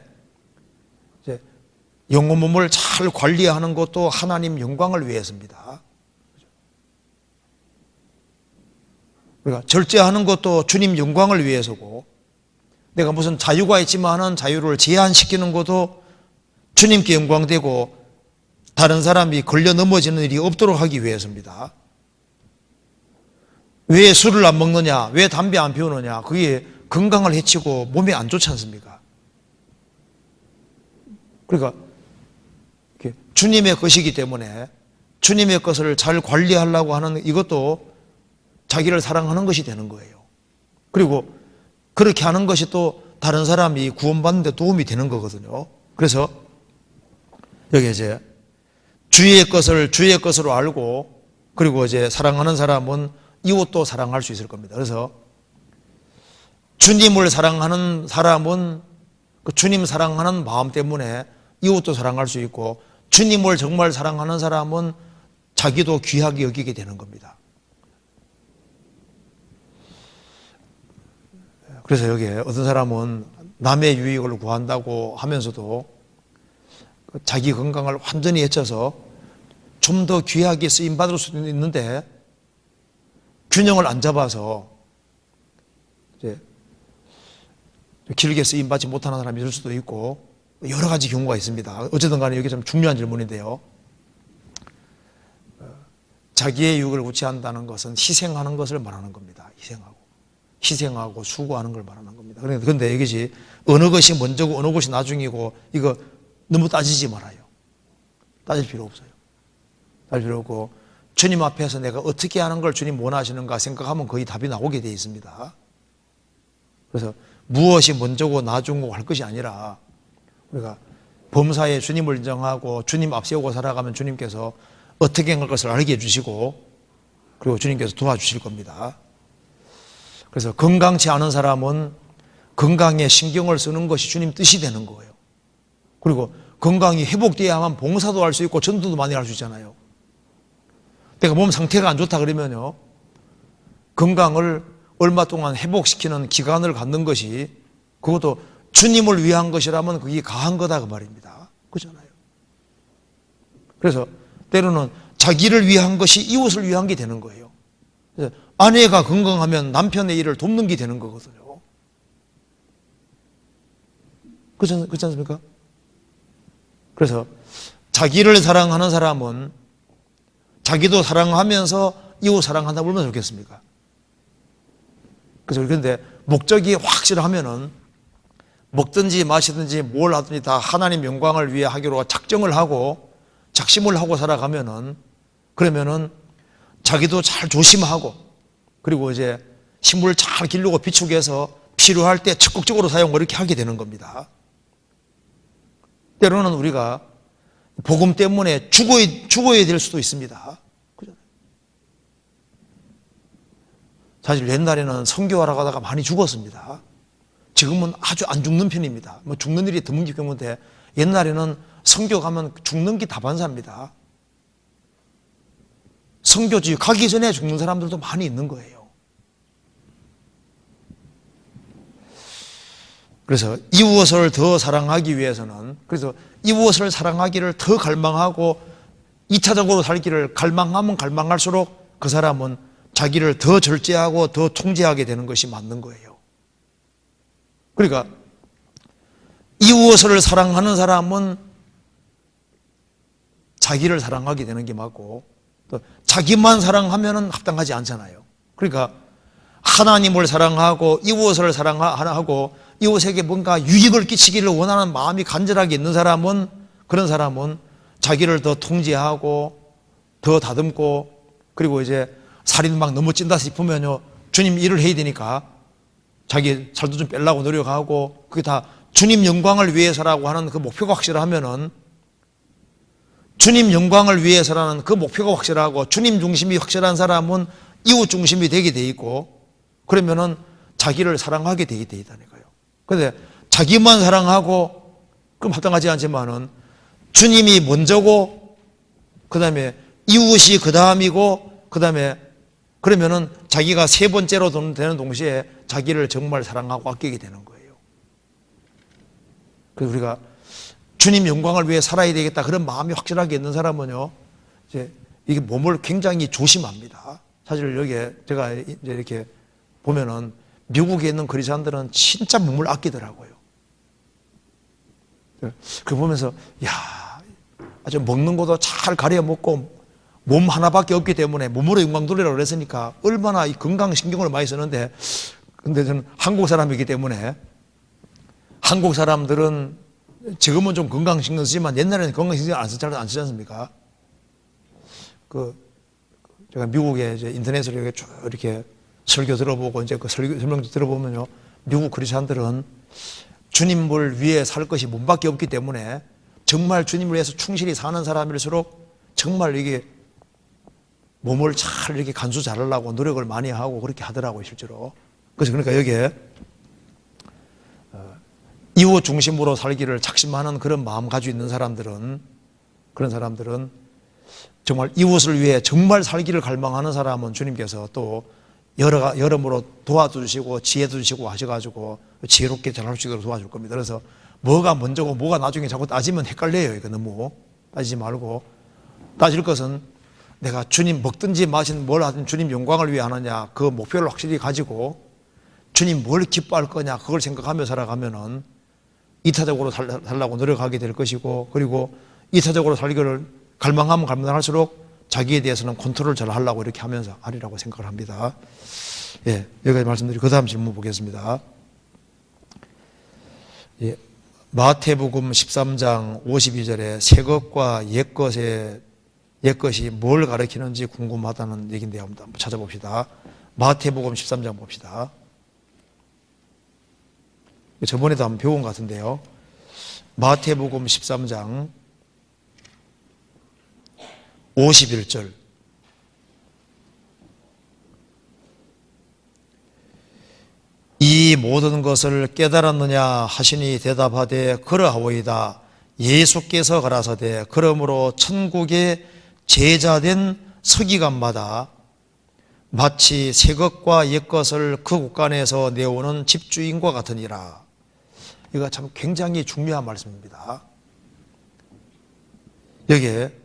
영혼 몸을 잘 관리하는 것도 하나님 영광을 위해서입니다. 우리가 절제하는 것도 주님 영광을 위해서고, 내가 무슨 자유가 있지만은 자유를 제한시키는 것도 주님께 영광되고 다른 사람이 걸려 넘어지는 일이 없도록 하기 위해서입니다. 왜 술을 안 먹느냐, 왜 담배 안 피우느냐, 그게 건강을 해치고 몸에 안 좋지 않습니까? 그러니까 주님의 것이기 때문에 주님의 것을 잘 관리하려고 하는 이것도 자기를 사랑하는 것이 되는 거예요. 그리고 그렇게 하는 것이 또 다른 사람이 구원받는 데 도움이 되는 거거든요. 그래서 여기 이제 주의 것을 주의 것으로 알고, 그리고 이제 사랑하는 사람은 이웃도 사랑할 수 있을 겁니다. 그래서 주님을 사랑하는 사람은 그 주님 사랑하는 마음 때문에 이웃도 사랑할 수 있고, 주님을 정말 사랑하는 사람은 자기도 귀하게 여기게 되는 겁니다. 그래서 여기에 어떤 사람은 남의 유익을 구한다고 하면서도 자기 건강을 완전히 해쳐서 좀 더 귀하게 쓰임받을 수도 있는데 균형을 안 잡아서 이제 길게 쓰임받지 못하는 사람이 있을 수도 있고, 여러 가지 경우가 있습니다. 어쨌든 간에 이게 좀 중요한 질문인데요. 자기의 유익을 구취한다는 것은 희생하는 것을 말하는 겁니다. 희생하고 수고하는 걸 말하는 겁니다. 그런데 이것이 어느 것이 먼저고 어느 것이 나중이고 이거 너무 따지지 말아요. 따질 필요 없어요. 따질 필요 없고, 주님 앞에서 내가 어떻게 하는 걸 주님 원하시는가 생각하면 거의 답이 나오게 되어 있습니다. 그래서 무엇이 먼저고 나중이고 할 것이 아니라 우리가 범사에 주님을 인정하고 주님 앞세우고 살아가면 주님께서 어떻게 할 것을 알게 해주시고, 그리고 주님께서 도와주실 겁니다. 그래서 건강치 않은 사람은 건강에 신경을 쓰는 것이 주님 뜻이 되는 거예요. 그리고 건강이 회복되어야만 봉사도 할 수 있고 전도도 많이 할 수 있잖아요. 내가 몸 상태가 안 좋다 그러면요, 건강을 얼마 동안 회복시키는 기간을 갖는 것이, 그것도 주님을 위한 것이라면 그게 가한 거다 그 말입니다. 그렇잖아요. 그래서 때로는 자기를 위한 것이 이웃을 위한 게 되는 거예요. 그래서 아내가 건강하면 남편의 일을 돕는 게 되는 거거든요. 그렇지 않습니까? 그래서 자기를 사랑하는 사람은 자기도 사랑하면서 이웃 사랑한다고 얼마나 좋겠습니까? 그런데 목적이 확실하면은 먹든지 마시든지 뭘 하든지 다 하나님 영광을 위해 하기로 작정을 하고 작심을 하고 살아가면은, 그러면은 자기도 잘 조심하고, 그리고 이제 힘을 잘 기르고 비축해서 필요할 때 적극적으로 사용을 이렇게 하게 되는 겁니다. 때로는 우리가 복음 때문에 죽어야 될 수도 있습니다. 사실 옛날에는 선교하러 가다가 많이 죽었습니다. 지금은 아주 안 죽는 편입니다. 뭐 죽는 일이 드문 경우인데, 옛날에는 선교 가면 죽는 게 다반사입니다. 선교지 가기 전에 죽는 사람들도 많이 있는 거예요. 그래서 이웃을 더 사랑하기 위해서는, 그래서 이웃을 사랑하기를 더 갈망하고 2차적으로 살기를 갈망하면 갈망할수록 그 사람은 자기를 더 절제하고 더 통제하게 되는 것이 맞는 거예요. 그러니까 이웃을 사랑하는 사람은 자기를 사랑하게 되는 게 맞고, 또 자기만 사랑하면 합당하지 않잖아요. 그러니까 하나님을 사랑하고 이웃을 사랑하고 이웃에게 뭔가 유익을 끼치기를 원하는 마음이 간절하게 있는 사람은, 그런 사람은 자기를 더 통제하고 더 다듬고, 그리고 이제 살인 막 너무 찐다 싶으면요, 주님 일을 해야 되니까 자기 살도 좀 빼려고 노력하고, 그게 다 주님 영광을 위해서라고 하는 그 목표가 확실하면은 주님 영광을 위해서라는 그 목표가 확실하고 주님 중심이 확실한 사람은 이웃 중심이 되게 돼 있고 그러면은 자기를 사랑하게 되게 돼 있다니까요. 그런데 자기만 사랑하고 그럼 합당하지 않지만은 주님이 먼저고 그 다음에 이웃이 그 다음이고 그 다음에 그러면은 자기가 세 번째로 되는 동시에 자기를 정말 사랑하고 아끼게 되는 거예요. 그래서 우리가 주님 영광을 위해 살아야 되겠다 그런 마음이 확실하게 있는 사람은요, 이제 이게 몸을 굉장히 조심합니다. 사실 여기에 제가 이제 이렇게 보면은 미국에 있는 그리스도인들은 진짜 몸을 아끼더라고요. 그 보면서 야, 아주 먹는 것도 잘 가려 먹고 몸 하나밖에 없기 때문에 몸으로 영광 돌리라고 그랬으니까 얼마나 이 건강 신경을 많이 쓰는데, 근데 저는 한국 사람이기 때문에 한국 사람들은 지금은 좀 건강 신경 쓰지만 옛날에는 건강 신경 잘 안 쓰지 않습니까? 제가 미국에 이제 인터넷으로 이렇게 설교 들어보고 이제 그 설명도 들어보면요, 미국 그리스도인들은 주님을 위해 살 것이 몸밖에 없기 때문에 정말 주님을 위해서 충실히 사는 사람일수록 정말 이게 몸을 잘 이렇게 간수 잘하려고 노력을 많이 하고 그렇게 하더라고요, 실제로. 그래서 그러니까 여기에 이웃 중심으로 살기를 작심하는 그런 마음 가지고 있는 사람들은, 그런 사람들은 정말 이웃을 위해 정말 살기를 갈망하는 사람은 주님께서 또 여러모로 도와주시고 지혜도 주시고 하셔가지고 지혜롭게 잘할 수 있도록 도와줄 겁니다. 그래서 뭐가 먼저고 뭐가 나중에 자꾸 따지면 헷갈려요. 이거 너무 따지지 말고, 따질 것은 내가 주님 먹든지 마시든 뭘 하든 주님 영광을 위해 하느냐, 그 목표를 확실히 가지고 주님 뭘 기뻐할 거냐 그걸 생각하며 살아가면은 이타적으로 살라고 노력하게 될 것이고, 그리고 이타적으로 살기를 갈망하면 갈망할수록 자기에 대해서는 컨트롤 잘 하려고 이렇게 하면서 하리라고 생각을 합니다. 예, 여기까지 말씀드리고 그 다음 질문 보겠습니다. 예, 마태복음 13장 52절에 새 것과 옛 것이 뭘 가리키는지 궁금하다는 얘기인데요. 한번 찾아봅시다. 마태복음 13장 봅시다. 저번에도 한번 배운 것 같은데요. 마태복음 13장 51절. 이 모든 것을 깨달았느냐 하시니 대답하되 그러하오이다. 예수께서 가라사대 그러므로 천국의 제자된 서기관마다 마치 새 것과 옛 것을 그 곳간에서 내오는 집주인과 같으니라. 이거 참 굉장히 중요한 말씀입니다. 여기에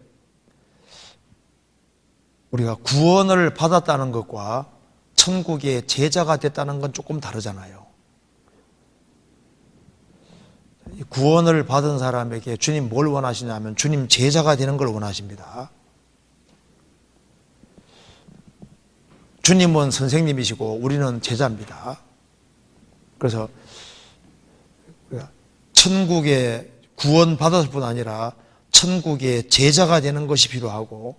우리가 구원을 받았다는 것과 천국의 제자가 됐다는 건 조금 다르잖아요. 구원을 받은 사람에게 주님 뭘 원하시냐면 주님 제자가 되는 걸 원하십니다. 주님은 선생님이시고 우리는 제자입니다. 그래서 천국에 구원 받았을 뿐 아니라 천국의 제자가 되는 것이 필요하고,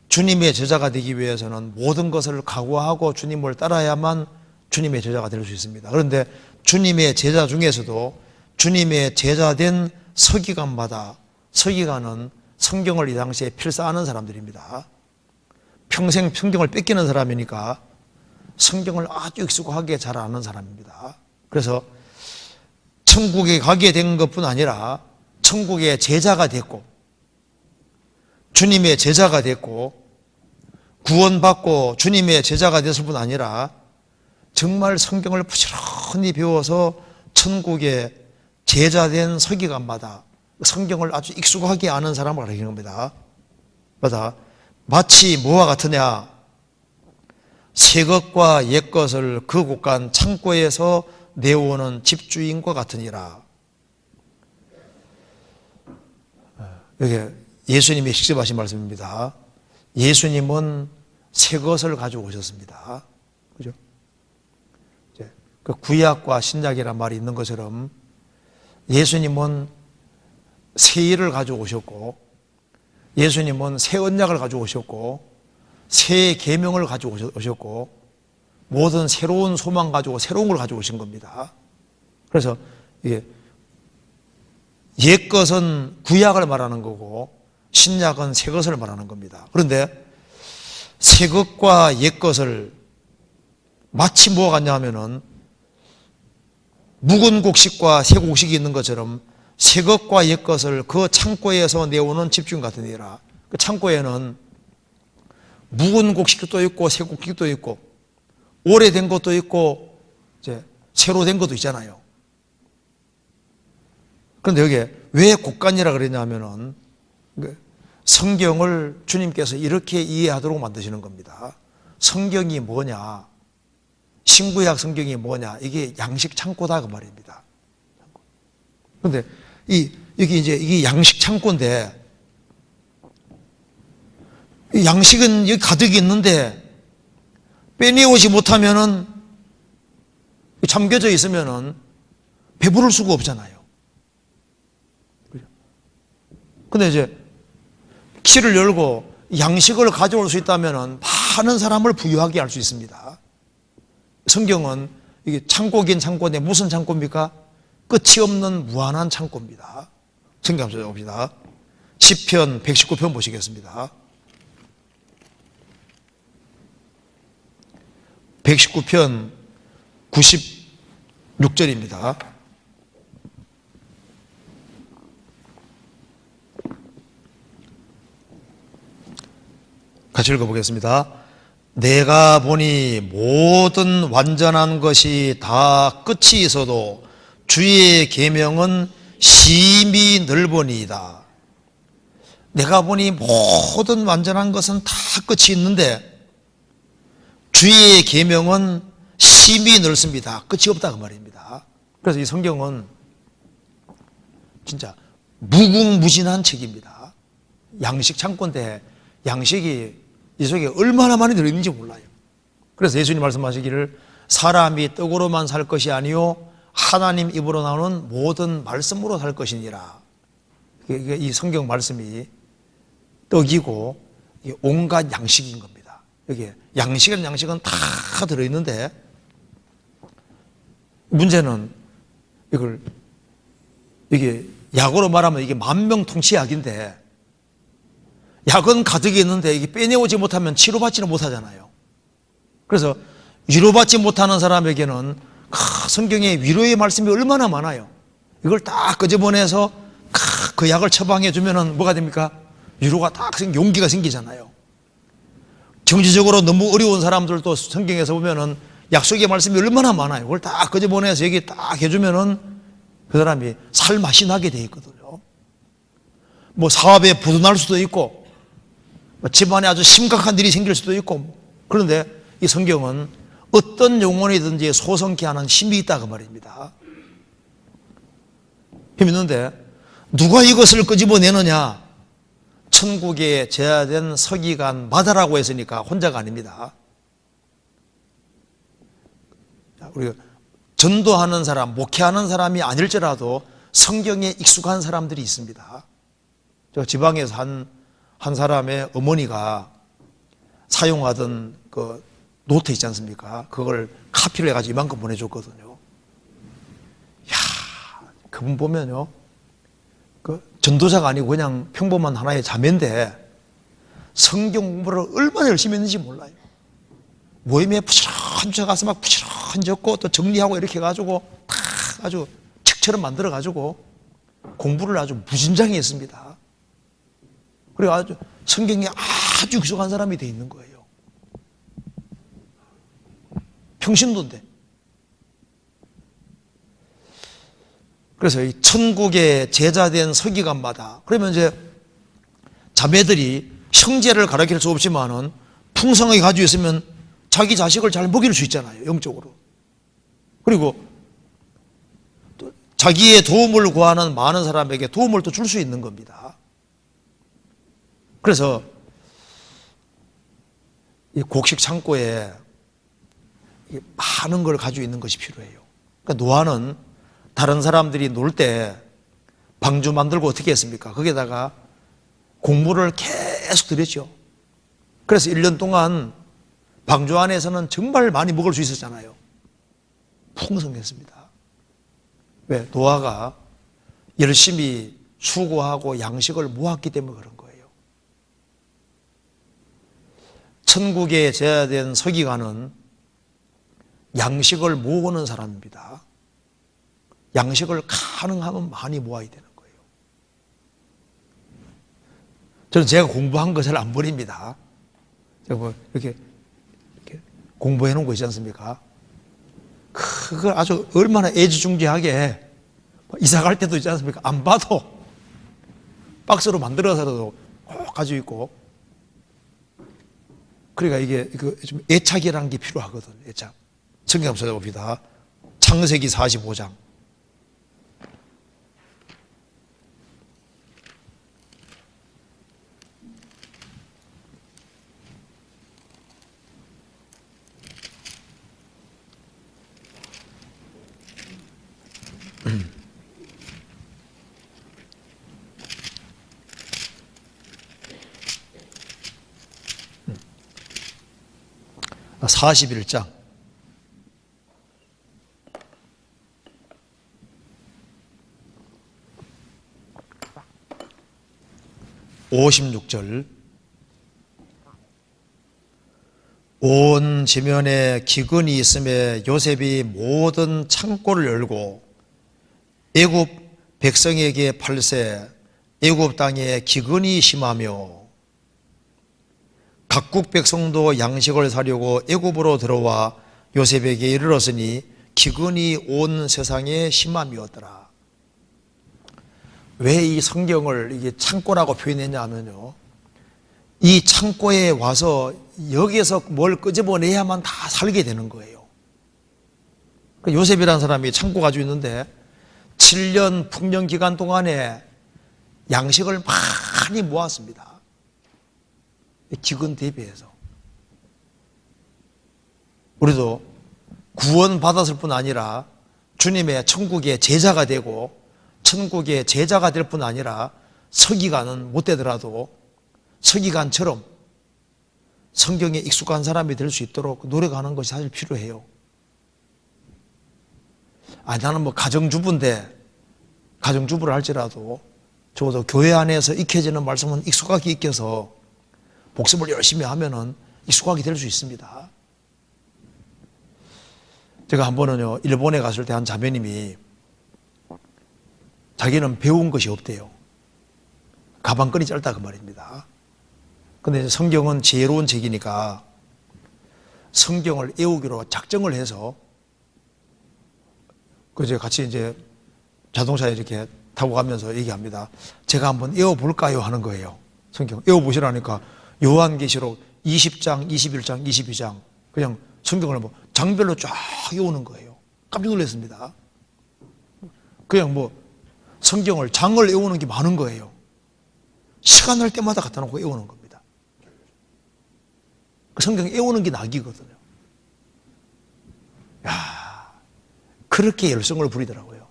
주님의 제자가 되기 위해서는 모든 것을 각오하고 주님을 따라야만 주님의 제자가 될 수 있습니다. 그런데 주님의 제자 중에서도 주님의 제자된 서기관마다, 서기관은 성경을 이 당시에 필사하는 사람들입니다. 평생 성경을 뺏기는 사람이니까 성경을 아주 익숙하게 잘 아는 사람입니다. 그래서 천국에 가게 된 것뿐 아니라 천국의 제자가 됐고 주님의 제자가 됐고 구원받고 주님의 제자가 됐을 뿐 아니라 정말 성경을 부지런히 배워서 천국의 제자된 서기관마다 성경을 아주 익숙하게 아는 사람을 가리키는 겁니다. 마치 뭐와 같으냐? 새 것과 옛 것을 그 곳간 창고에서 내오는 집주인과 같으니라. 여기 예수님이 직접 하신 말씀입니다. 예수님은 새 것을 가지고 오셨습니다. 그죠? 그 구약과 신약이란 말이 있는 것처럼 예수님은 새 일을 가지고 오셨고, 예수님은 새 언약을 가지고 오셨고, 새 계명을 가지고 오셨고, 모든 새로운 소망 가지고 새로운 걸 가지고 오신 겁니다. 그래서 이게 옛 것은 구약을 말하는 거고 신약은 새 것을 말하는 겁니다. 그런데 새 것과 옛 것을 마치 뭐가 같냐 하면은 묵은 곡식과 새 곡식이 있는 것처럼 새 것과 옛 것을 그 창고에서 내오는 집중 같은 일이라. 그 창고에는 묵은 곡식도 있고 새 곡식도 있고 오래된 것도 있고 이제 새로 된 것도 있잖아요. 그런데 여기에 왜 곡간이라 그랬냐면은 성경을 주님께서 이렇게 이해하도록 만드시는 겁니다. 성경이 뭐냐? 신구약 성경이 뭐냐? 이게 양식 창고다 그 말입니다. 그런데 여기 이제 이게 양식 창고인데 이 양식은 여기 가득 있는데 빼내오지 못하면은 잠겨져 있으면은 배부를 수가 없잖아요. 근데 이제 키를 열고 양식을 가져올 수 있다면은 많은 사람을 부유하게 할 수 있습니다. 성경은 이게 창고긴 창고인데 무슨 창고입니까? 끝이 없는 무한한 창고입니다. 성경 한번 봅시다. 시편 119편 보시겠습니다. 119편 96절입니다. 같이 읽어보겠습니다. 내가 보니 모든 완전한 것이 다 끝이 있어도 주의 계명은 심히 넓으니이다. 내가 보니 모든 완전한 것은 다 끝이 있는데 주의 계명은 심히 넓습니다. 끝이 없다 그 말입니다. 그래서 이 성경은 진짜 무궁무진한 책입니다. 양식 창고인데 양식이 이 속에 얼마나 많이 들어있는지 몰라요. 그래서 예수님 말씀하시기를 사람이 떡으로만 살 것이 아니요 하나님 입으로 나오는 모든 말씀으로 살 것이니라. 이 성경 말씀이 떡이고 온갖 양식인 겁니다. 여기에 양식은 다 들어있는데 문제는 이게 약으로 말하면 이게 만병통치약인데 약은 가득 있는데 이게 빼내오지 못하면 치료받지는 못하잖아요. 그래서 위로받지 못하는 사람에게는 성경의 위로의 말씀이 얼마나 많아요. 이걸 딱 끄집어내서 그 약을 처방해 주면은 뭐가 됩니까? 위로가 딱 용기가 생기잖아요. 경제적으로 너무 어려운 사람들도 성경에서 보면은 약속의 말씀이 얼마나 많아요. 그걸 딱 끄집어내서 여기 딱 해주면은 그 사람이 살맛이 나게 돼 있거든요. 뭐 사업에 부도날 수도 있고 집안에 아주 심각한 일이 생길 수도 있고 그런데 이 성경은 어떤 영혼이든지 소성케 하는 힘이 있다 그 말입니다. 힘이 있는데 누가 이것을 끄집어내느냐? 천국에 제하된 서기관마다라고 했으니까 혼자가 아닙니다. 우리가 전도하는 사람, 목회하는 사람이 아닐지라도 성경에 익숙한 사람들이 있습니다. 제가 지방에서 한 사람의 어머니가 사용하던 그 노트 있지 않습니까? 그걸 카피를 해가지고 이만큼 보내줬거든요. 이야, 그분 보면요. 그 전도자가 아니고 그냥 평범한 하나의 자매인데 성경 공부를 얼마나 열심히 했는지 몰라요. 모임에 부지런히 가서 막 부지런히 적고 또 정리하고 이렇게 해가지고 다 아주 책처럼 만들어가지고 공부를 아주 무진장히 했습니다. 그리고 아주 성경에 아주 익숙한 사람이 돼 있는 거예요. 평신도인데. 그래서 이 천국에 제자된 서기관마다 그러면 이제 자매들이 형제를 가르칠 수 없지만은 풍성하게 가지고 있으면 자기 자식을 잘 먹일 수 있잖아요. 영적으로. 그리고 또 자기의 도움을 구하는 많은 사람에게 도움을 또 줄 수 있는 겁니다. 그래서 이 곡식 창고에 많은 걸 가지고 있는 것이 필요해요. 그러니까 노아는 다른 사람들이 놀 때 방주 만들고 어떻게 했습니까? 거기에다가 곡물을 계속 들였죠. 그래서 1년 동안 방주 안에서는 정말 많이 먹을 수 있었잖아요. 풍성했습니다. 왜? 노아가 열심히 수고하고 양식을 모았기 때문에 그런 거예요. 천국에 제한된 서기관은 양식을 모으는 사람입니다. 양식을 가능하면 많이 모아야 되는 거예요. 저는 제가 공부한 거 잘 안 버립니다. 제가 뭐 이렇게 공부해 놓은 거 있지 않습니까? 그걸 아주 얼마나 애지중지하게 이사 갈 때도 있지 않습니까? 안 봐도 박스로 만들어서라도 꼭 가지고 있고. 그러니까 이게 좀 애착이라는 게 필요하거든. 애착. 성경 한번 찾아봅시다. 창세기 45장. 아, 41장 56절. 온 지면에 기근이 있음에 요셉이 모든 창고를 열고 애굽 백성에게 팔세 애굽 땅에 기근이 심하며 각국 백성도 양식을 사려고 애굽으로 들어와 요셉에게 이르렀으니 기근이 온 세상에 심함이었더라. 왜 이 성경을 이게 창고라고 표현했냐 하면요, 이 창고에 와서 여기에서 뭘 끄집어내야만 다 살게 되는 거예요. 요셉이라는 사람이 창고 가지고 있는데 7년 풍년 기간 동안에 양식을 많이 모았습니다. 기근 대비해서. 우리도 구원받았을 뿐 아니라 주님의 천국의 제자가 되고 천국의 제자가 될 뿐 아니라 서기관은 못 되더라도 서기관처럼 성경에 익숙한 사람이 될 수 있도록 노력하는 것이 사실 필요해요. 나는 뭐 가정주부인데, 가정주부를 할지라도 적어도 교회 안에서 익혀지는 말씀은 익숙하게 익혀서 복습을 열심히 하면은 익숙하게 될 수 있습니다. 제가 한 번은요, 일본에 갔을 때 한 자매님이 자기는 배운 것이 없대요. 가방끈이 짧다 그 말입니다. 근데 성경은 지혜로운 책이니까 성경을 외우기로 작정을 해서 그제 같이 이제 자동차에 이렇게 타고 가면서 얘기합니다. 제가 한번 외워볼까요? 하는 거예요. 성경 외워보시라니까 요한계시록 20장, 21장, 22장 그냥 성경을 뭐 장별로 쫙 외우는 거예요. 깜짝 놀랐습니다. 그냥 뭐 성경을 장을 외우는 게 많은 거예요. 시간 날 때마다 갖다 놓고 외우는 겁니다. 성경 외우는 게 낙이거든요. 야, 그렇게 열성을 부리더라고요.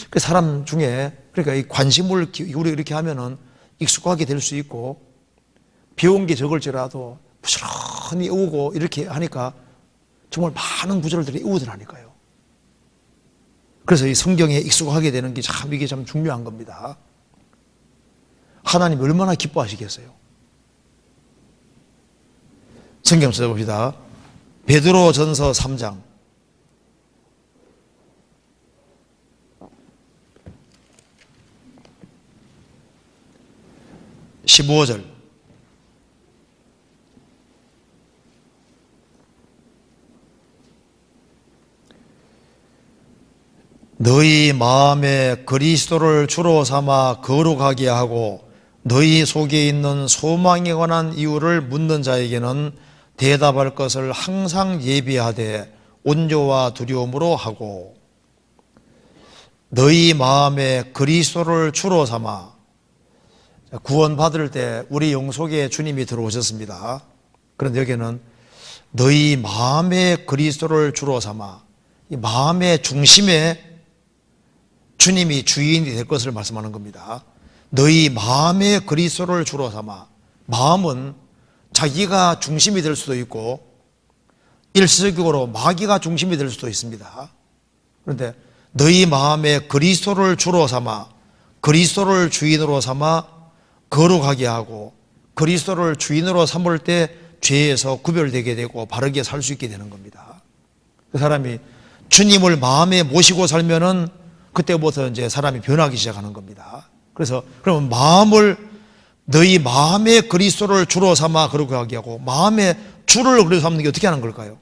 그 사람 중에 그러니까 이 관심을 기울여 이렇게 하면은 익숙하게 될 수 있고 배운 게 적을지라도 부지런히 외우고 이렇게 하니까 정말 많은 구절들이 외우더라니까요. 그래서 이 성경에 익숙하게 되는 게 참 이게 참 중요한 겁니다. 하나님이 얼마나 기뻐하시겠어요. 성경 찾아봅시다. 베드로전서 3장 15절. 너희 마음에 그리스도를 주로 삼아 거룩하게 하고 너희 속에 있는 소망에 관한 이유를 묻는 자에게는 대답할 것을 항상 예비하되 온조와 두려움으로 하고 너희 마음에 그리스도를 주로 삼아. 구원받을 때 우리 영속에 주님이 들어오셨습니다. 그런데 여기는 너희 마음에 그리스도를 주로 삼아, 이 마음의 중심에 주님이 주인이 될 것을 말씀하는 겁니다. 너희 마음에 그리스도를 주로 삼아. 마음은 자기가 중심이 될 수도 있고 일시적으로 마귀가 중심이 될 수도 있습니다. 그런데 너희 마음에 그리스도를 주로 삼아, 그리스도를 주인으로 삼아 거룩하게 하고 그리스도를 주인으로 삼을 때 죄에서 구별되게 되고 바르게 살 수 있게 되는 겁니다. 그 사람이 주님을 마음에 모시고 살면은 그때부터 이제 사람이 변하기 시작하는 겁니다. 그래서 그러면 너희 마음에 그리스도를 주로 삼아 그렇게 하게 하고, 마음에 주를 그리스도 삼는 게 어떻게 하는 걸까요?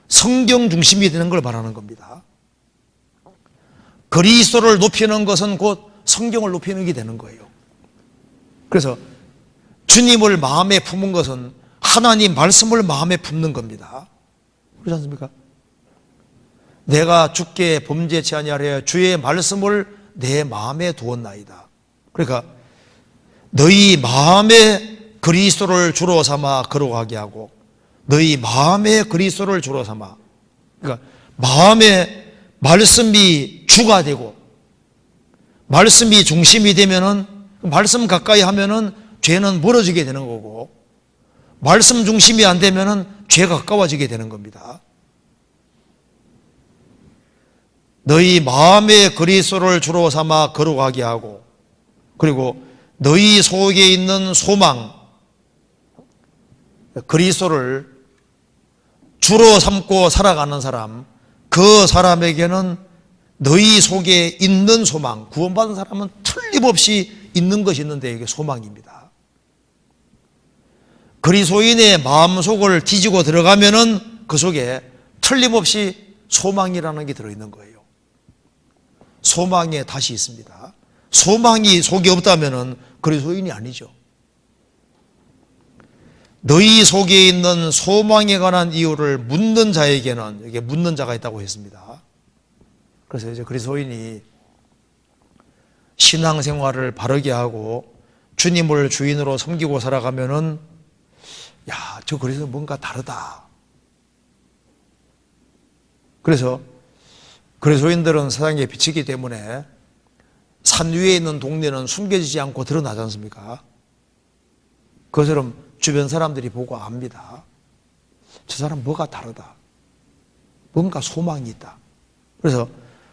성경 중심이 되는 걸 말하는 겁니다. 그리스도를 높이는 것은 곧 성경을 높이는 게 되는 거예요. 그래서 주님을 마음에 품은 것은 하나님 말씀을 마음에 품는 겁니다. 그렇지 않습니까? 내가 주께 범죄치 아니하려 주의 말씀을 내 마음에 두었나이다. 그러니까 너희 마음에 그리스도를 주로 삼아 거룩하게 하고, 너희 마음에 그리스도를 주로 삼아, 그러니까 마음에 말씀이 주가 되고 말씀이 중심이 되면은, 말씀 가까이 하면은 죄는 멀어지게 되는 거고, 말씀 중심이 안 되면은 죄가 가까워지게 되는 겁니다. 너희 마음에 그리스도를 주로 삼아 거룩하게 하고, 그리고 너희 속에 있는 소망, 그리스도를 주로 삼고 살아가는 사람, 그 사람에게는 너희 속에 있는 소망, 구원받은 사람은 틀림없이 있는 것이 있는데 이게 소망입니다. 그리스도인의 마음속을 뒤지고 들어가면은 그 속에 틀림없이 소망이라는 게 들어있는 거예요. 소망에 다시 있습니다. 소망이 속에 없다면은 그리스도인이 아니죠. 너희 속에 있는 소망에 관한 이유를 묻는 자에게는, 여기에 묻는 자가 있다고 했습니다. 그래서 이제 그리스도인이 신앙생활을 바르게 하고 주님을 주인으로 섬기고 살아가면은, 야, 저 그리스도 뭔가 다르다. 그래서 그리스도인들은 세상에 비치기 때문에 산 위에 있는 동네는 숨겨지지 않고 드러나지 않습니까? 그것처럼 주변 사람들이 보고 압니다. 저 사람 뭐가 다르다. 뭔가 소망이 있다. 그래서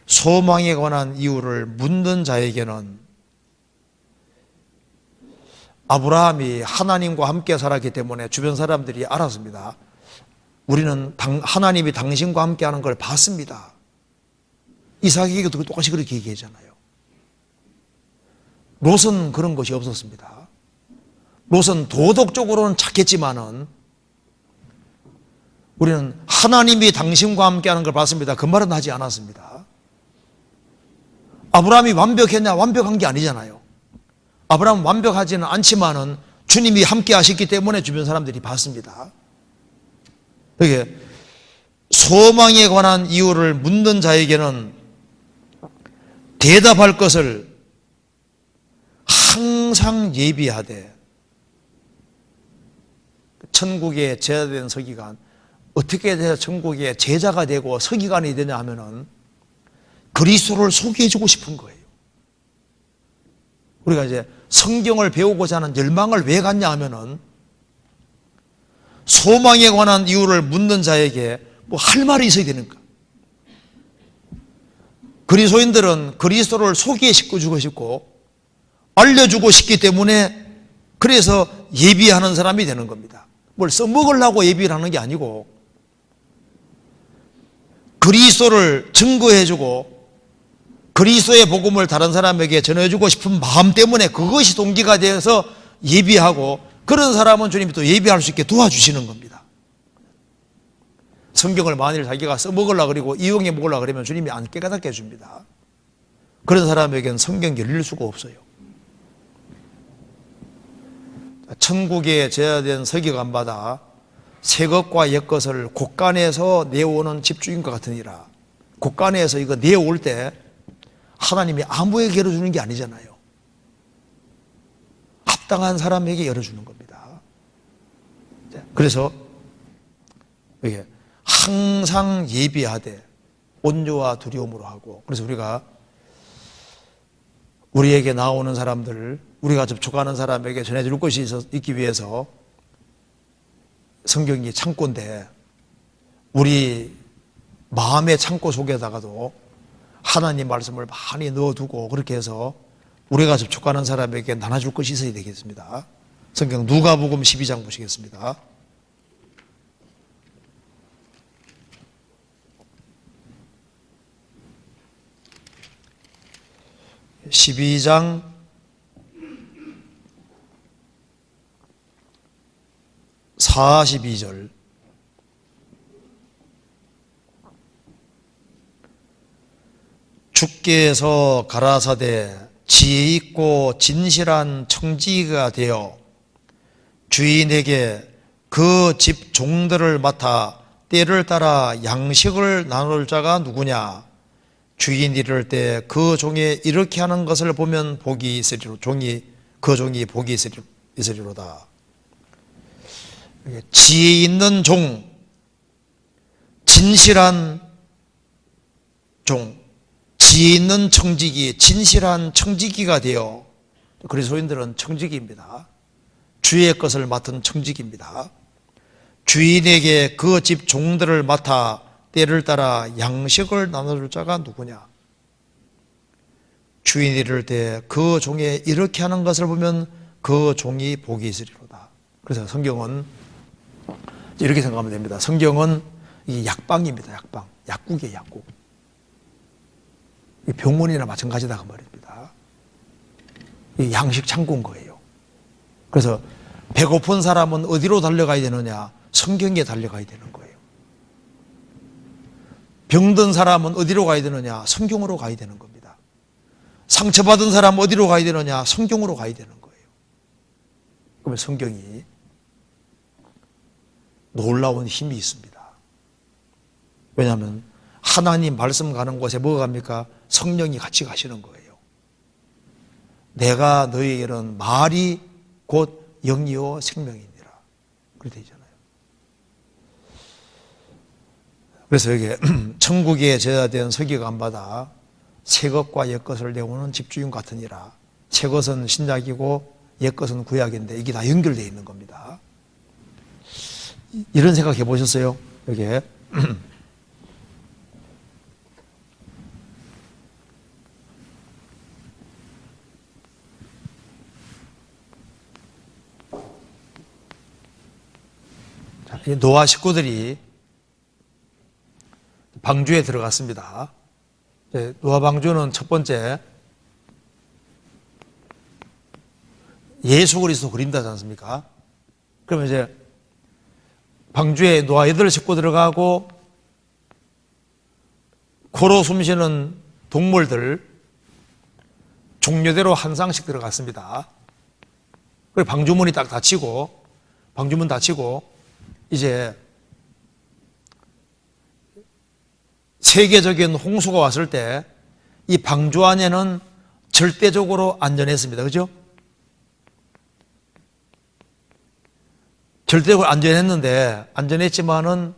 소망에 관한 이유를 묻는 자에게는, 아브라함이 하나님과 함께 살았기 때문에 주변 사람들이 알았습니다. 우리는 하나님이 당신과 함께 하는 걸 봤습니다. 이삭에게도 똑같이 그렇게 얘기하잖아요. 롯은 그런 것이 없었습니다. 롯은 도덕적으로는 착했지만은 우리는 하나님이 당신과 함께 하는 걸 봤습니다. 그 말은 하지 않았습니다. 아브라함이 완벽했냐? 완벽한 게 아니잖아요. 아브라함은 완벽하지는 않지만은 주님이 함께 하셨기 때문에 주변 사람들이 봤습니다. 이게 소망에 관한 이유를 묻는 자에게는 대답할 것을 항상 예비하되, 천국에 제자된 서기관, 어떻게 해서 천국의 제자가 되고 서기관이 되냐 하면은 그리스도를 소개해 주고 싶은 거예요. 우리가 이제 성경을 배우고자 하는 열망을 왜 갖냐 하면은 소망에 관한 이유를 묻는 자에게 뭐 할 말이 있어야 되는가. 그리스도인들은 그리스도를 소개시켜 주고 싶고 알려주고 싶기 때문에, 그래서 예비하는 사람이 되는 겁니다. 뭘 써먹으려고 예비를 하는 게 아니고, 그리스도를 증거해주고 그리스도의 복음을 다른 사람에게 전해주고 싶은 마음 때문에 그것이 동기가 되어서 예비하고, 그런 사람은 주님이 또 예비할 수 있게 도와주시는 겁니다. 성경을 만일 자기가 써먹으려고 그러고 이용해 먹으려고 그러면 주님이 안 깨닫게 해줍니다. 그런 사람에게는 성경 열릴 수가 없어요. 천국에 제자된 서기관마다 새 것과 옛 것을 곳간에서 내오는 집주인과 같으니라. 곳간에서 이거 내올 때 하나님이 아무에게 열어주는 게 아니잖아요. 합당한 사람에게 열어주는 겁니다. 그래서 이게 항상 예비하되 온유와 두려움으로 하고, 그래서 우리가 우리에게 나오는 사람들, 우리가 접촉하는 사람에게 전해줄 것이 있기 위해서 성경이 창고인데, 우리 마음의 창고 속에다가도 하나님 말씀을 많이 넣어두고, 그렇게 해서 우리가 접촉하는 사람에게 나눠줄 것이 있어야 되겠습니다. 성경 누가복음 12장 보시겠습니다. 12장 42절. 주께서 가라사대 지혜 있고 진실한 청지기가 되어 주인에게 그 집 종들을 맡아 때를 따라 양식을 나눌 자가 누구냐? 주인이 이를 때 그 종이 이렇게 하는 것을 보면 복이 있으리로, 그 종이 복이 있으리로다. 지혜 있는 종, 진실한 종, 지혜 있는 청지기, 진실한 청지기가 되어, 그리스도인들은 청지기입니다. 주의 것을 맡은 청지기입니다. 주인에게 그 집 종들을 맡아 때를 따라 양식을 나눠줄 자가 누구냐? 주인이 이를 때 그 종이 이렇게 하는 것을 보면 그 종이 복이 있으리로다. 그래서 성경은 이렇게 생각하면 됩니다. 성경은 이 약방입니다. 약방. 약국이에요. 약국. 병원이나 마찬가지다 그 말입니다. 이 양식 창고인 거예요. 그래서 배고픈 사람은 어디로 달려가야 되느냐? 성경에 달려가야 되는 거예요. 병든 사람은 어디로 가야 되느냐? 성경으로 가야 되는 겁니다. 상처받은 사람은 어디로 가야 되느냐? 성경으로 가야 되는 거예요. 그러면 성경이 놀라운 힘이 있습니다. 왜냐하면 하나님 말씀 가는 곳에 뭐가 갑니까? 성령이 같이 가시는 거예요. 내가 너희에게는 말이 곧 영이요 생명이니라. 그렇게 되어 있잖아요. 그래서 여기 천국에 제자된 서기관마다 새 것과 옛 것을 내오는 집주인 같으니라. 새 것은 신약이고 옛 것은 구약인데 이게 다 연결되어 있는 겁니다. 이런 생각 해보셨어요? 여기에 노아 식구들이 방주에 들어갔습니다. 노아 방주는 첫 번째 예수 그리스도 그린다지 않습니까? 그러면 이제 방주에 노아 8식구 들어가고 코로 숨쉬는 동물들 종류대로 한 쌍씩 들어갔습니다. 그리고 방주문이 딱 닫히고 방주문 닫히고 이제 세계적인 홍수가 왔을 때 이 방주 안에는 절대적으로 안전했습니다. 그죠? 절대적으로 안전했지만은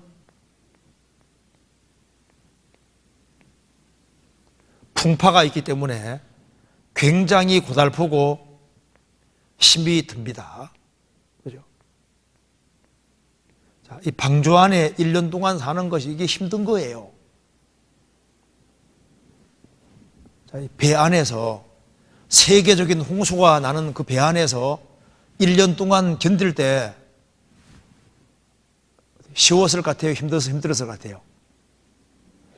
풍파가 있기 때문에 굉장히 고달프고 힘이 듭니다. 그죠? 자, 이 방주 안에 1년 동안 사는 것이 이게 힘든 거예요. 자, 이 배 안에서 세계적인 홍수가 나는 그 배 안에서 1년 동안 견딜 때 쉬웠을 것 같아요? 힘들었을 것 같아요?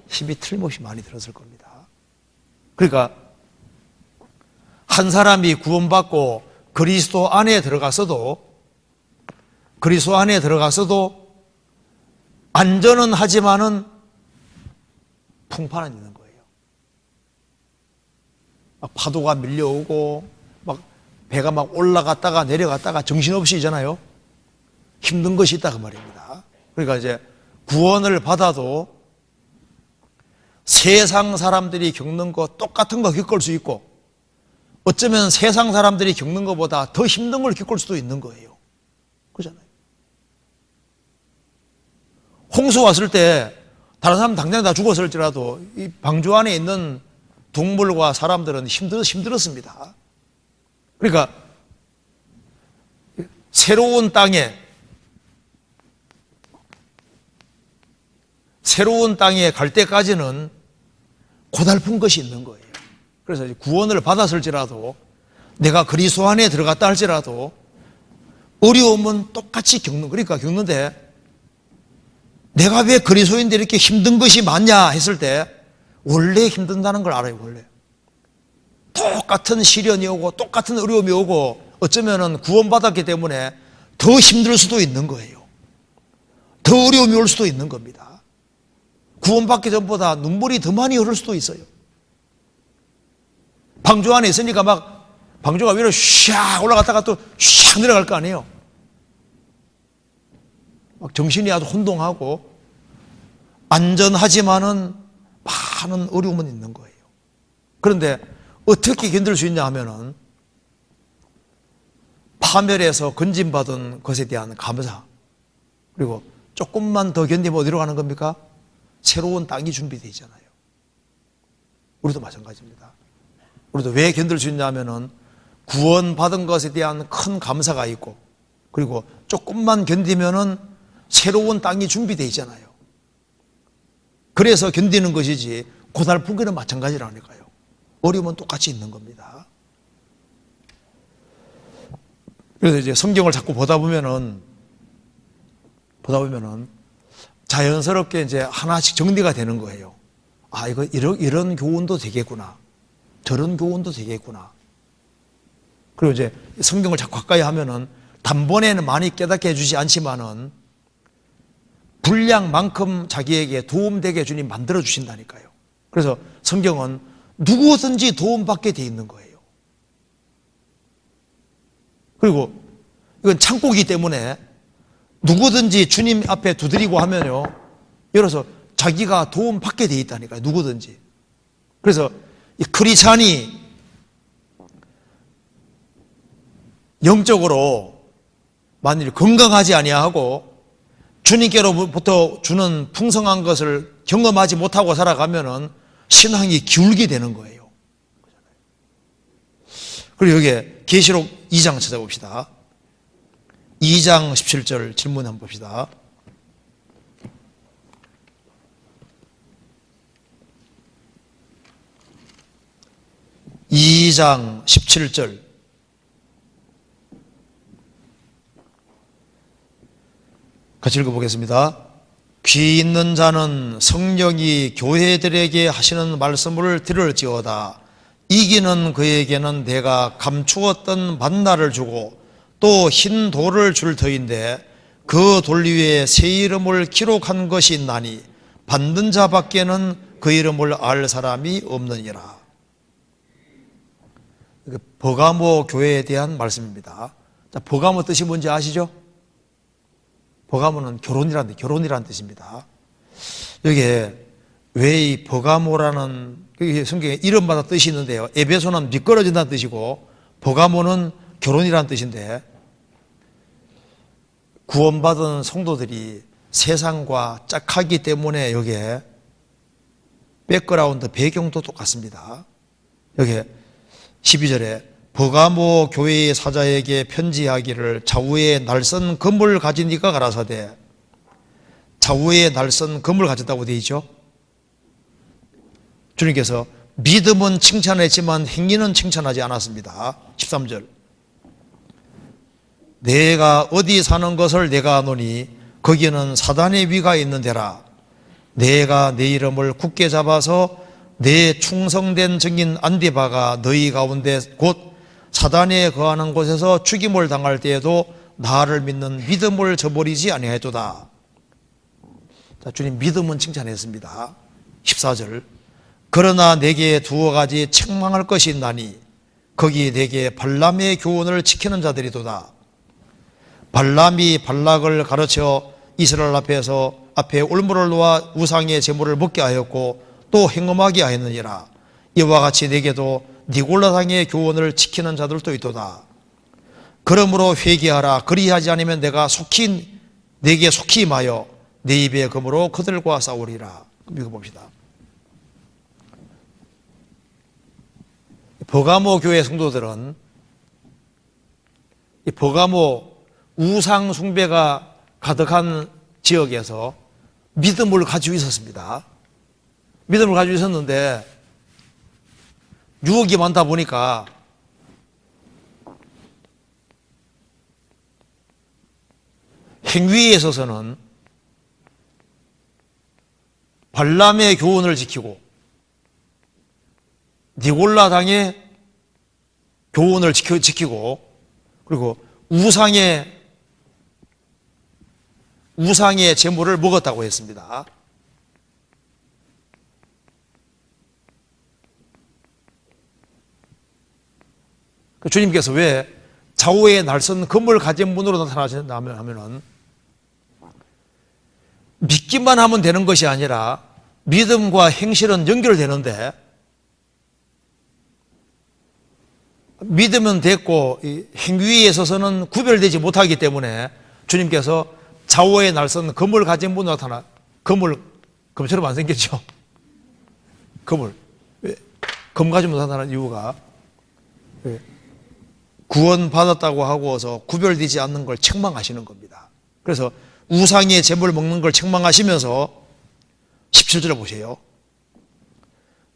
힘이 틀림없이 많이 들었을 겁니다. 그러니까 한 사람이 구원받고 그리스도 안에 들어갔어도 안전은 하지만은 풍파는 있는 거예요. 막 파도가 밀려오고 막 배가 막 올라갔다가 내려갔다가 정신없이잖아요. 힘든 것이 있다 그 말입니다. 그러니까 이제 구원을 받아도 세상 사람들이 겪는 거 똑같은 거 겪을 수 있고 어쩌면 세상 사람들이 겪는 것보다 더 힘든 걸 겪을 수도 있는 거예요. 그렇잖아요. 홍수 왔을 때 다른 사람 당장 다 죽었을지라도 이 방주 안에 있는 동물과 사람들은 힘들었습니다. 그러니까 새로운 땅에 갈 때까지는 고달픈 것이 있는 거예요. 그래서 구원을 받았을지라도 내가 그리스도 안에 들어갔다 할지라도 어려움은 똑같이 그러니까 겪는데 내가 왜 그리스도인데 이렇게 힘든 것이 많냐 했을 때 원래 힘든다는 걸 알아요. 원래 똑같은 시련이 오고 똑같은 어려움이 오고 어쩌면은 구원받았기 때문에 더 힘들 수도 있는 거예요. 더 어려움이 올 수도 있는 겁니다. 구원받기 전보다 눈물이 더 많이 흐를 수도 있어요. 방주 안에 있으니까 막 방주가 위로 샥 올라갔다가 또 샥 내려갈 거 아니에요. 막 정신이 아주 혼동하고 안전하지만은 많은 어려움은 있는 거예요. 그런데 어떻게 견딜 수 있냐 하면은 파멸에서 건진받은 것에 대한 감사, 그리고 조금만 더 견디면 어디로 가는 겁니까? 새로운 땅이 준비되어 있잖아요. 우리도 마찬가지입니다. 우리도 왜 견딜 수 있냐 하면은 구원받은 것에 대한 큰 감사가 있고, 그리고 조금만 견디면은 새로운 땅이 준비되어 있잖아요. 그래서 견디는 것이지 고달프기는 마찬가지라니까요. 어려움은 똑같이 있는 겁니다. 그래서 이제 성경을 자꾸 보다 보면은 자연스럽게 이제 하나씩 정리가 되는 거예요. 아, 이거 이런 교훈도 되겠구나. 저런 교훈도 되겠구나. 그리고 이제 성경을 자꾸 가까이 하면은 단번에는 많이 깨닫게 해주지 않지만은 분량만큼 자기에게 도움되게 주님 만들어 주신다니까요. 그래서 성경은 누구든지 도움받게 돼 있는 거예요. 그리고 이건 창고이기 때문에 누구든지 주님 앞에 두드리고 하면요, 열어서 자기가 도움받게 돼 있다니까요. 누구든지. 그래서 이 크리스찬이 영적으로 만일 건강하지 아니하고 주님께로부터 주는 풍성한 것을 경험하지 못하고 살아가면은 신앙이 기울게 되는 거예요. 그리고 여기에 계시록 2장 찾아봅시다. 2장 17절 질문 한번 봅시다. (2장 17절) 같이 읽어보겠습니다. 귀 있는 자는 성령이 교회들에게 하시는 말씀을 들을지어다. 이기는 그에게는 내가 감추었던 만나를 주고 또 흰 돌을 줄 터인데 그 돌 위에 새 이름을 기록한 것이 있나니 받는 자밖에는 그 이름을 알 사람이 없느니라. 버가모 교회에 대한 말씀입니다. 자, 버가모 뜻이 뭔지 아시죠? 버가모는 결혼이라는 뜻입니다. 여기에 왜 이 버가모라는 성경에 이름마다 뜻이 있는데요. 에베소는 미끄러진다는 뜻이고 버가모는 결혼이라는 뜻인데, 구원받은 성도들이 세상과 짝하기 때문에 여기에 백그라운드 배경도 똑같습니다. 여기에 12절에 버가모 교회의 사자에게 편지하기를 좌우에 날선 검을 가진 이가 가라사대. 좌우에 날선 검을 가졌다고 되어 있죠. 주님께서 믿음은 칭찬했지만 행위는 칭찬하지 않았습니다. 13절 내가 어디 사는 것을 내가 아노니 거기에는 사단의 위가 있는 데라. 내가 내 이름을 굳게 잡아서 내 충성된 증인 안디바가 너희 가운데 곧 사단에 거하는 곳에서 죽임을 당할 때에도 나를 믿는 믿음을 저버리지 아니하였도다. 자, 주님 믿음은 칭찬했습니다. 14절 그러나 내게 두어 가지 책망할 것이 있나니 거기 내게 발람의 교훈을 지키는 자들이도다. 발람이 발락을 가르쳐 이스라엘 앞에 올무를 놓아 우상의 제물을 먹게 하였고 또 행음하게 하였느니라. 이와 같이 내게도 니골라상의 교훈을 지키는 자들도 있도다. 그러므로 회개하라. 그리하지 않으면 내게 속히 임하여 내 입의 검으로 그들과 싸우리라. 읽어봅시다. 버가모 교회 성도들은 이 버가모 우상 숭배가 가득한 지역에서 믿음을 가지고 있었습니다. 믿음을 가지고 있었는데 유혹이 많다 보니까 행위에 있어서는 발람의 교훈을 지키고 니골라 당의 교훈을 지키고 그리고 우상의 제물을 먹었다고 했습니다. 주님께서 왜 좌우에 날선 금을 가진 분으로 나타나셨냐 하면은 믿기만 하면 되는 것이 아니라 믿음과 행실은 연결되는데 믿으면 됐고 행위에 있어서는 구별되지 못하기 때문에 주님께서 좌우에 날선 금을 가진 분으로 금처럼 안 생겼죠. 금 가지고 나타나는 이유가 구원받았다고 하고서 구별되지 않는 걸 책망하시는 겁니다. 그래서 우상의 제물 먹는 걸 책망하시면서 17절을 보세요.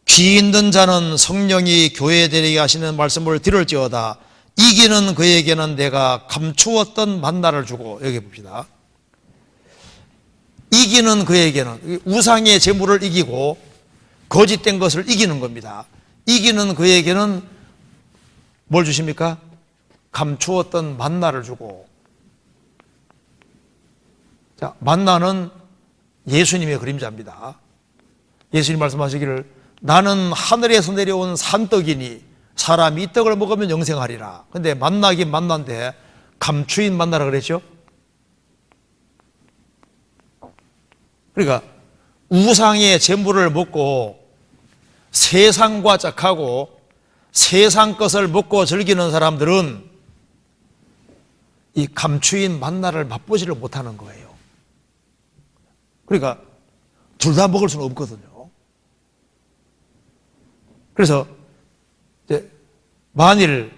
귀 있는 자는 성령이 교회되게 하시는 말씀을 들을지어다. 이기는 그에게는 내가 감추었던 만나를 주고, 여기 봅시다. 이기는 그에게는 우상의 제물을 이기고 거짓된 것을 이기는 겁니다. 이기는 그에게는 뭘 주십니까? 감추었던 만나를 주고. 자, 만나는 예수님의 그림자입니다. 예수님 말씀하시기를 나는 하늘에서 내려온 산떡이니 사람이 이 떡을 먹으면 영생하리라. 근데 만나긴 만난데 감추인 만나라 그랬죠? 그러니까 우상의 제물을 먹고 세상과 짝하고 세상 것을 먹고 즐기는 사람들은 이 감추인 만나를 맛보지를 못하는 거예요. 그러니까 둘 다 먹을 수는 없거든요. 그래서 이제 만일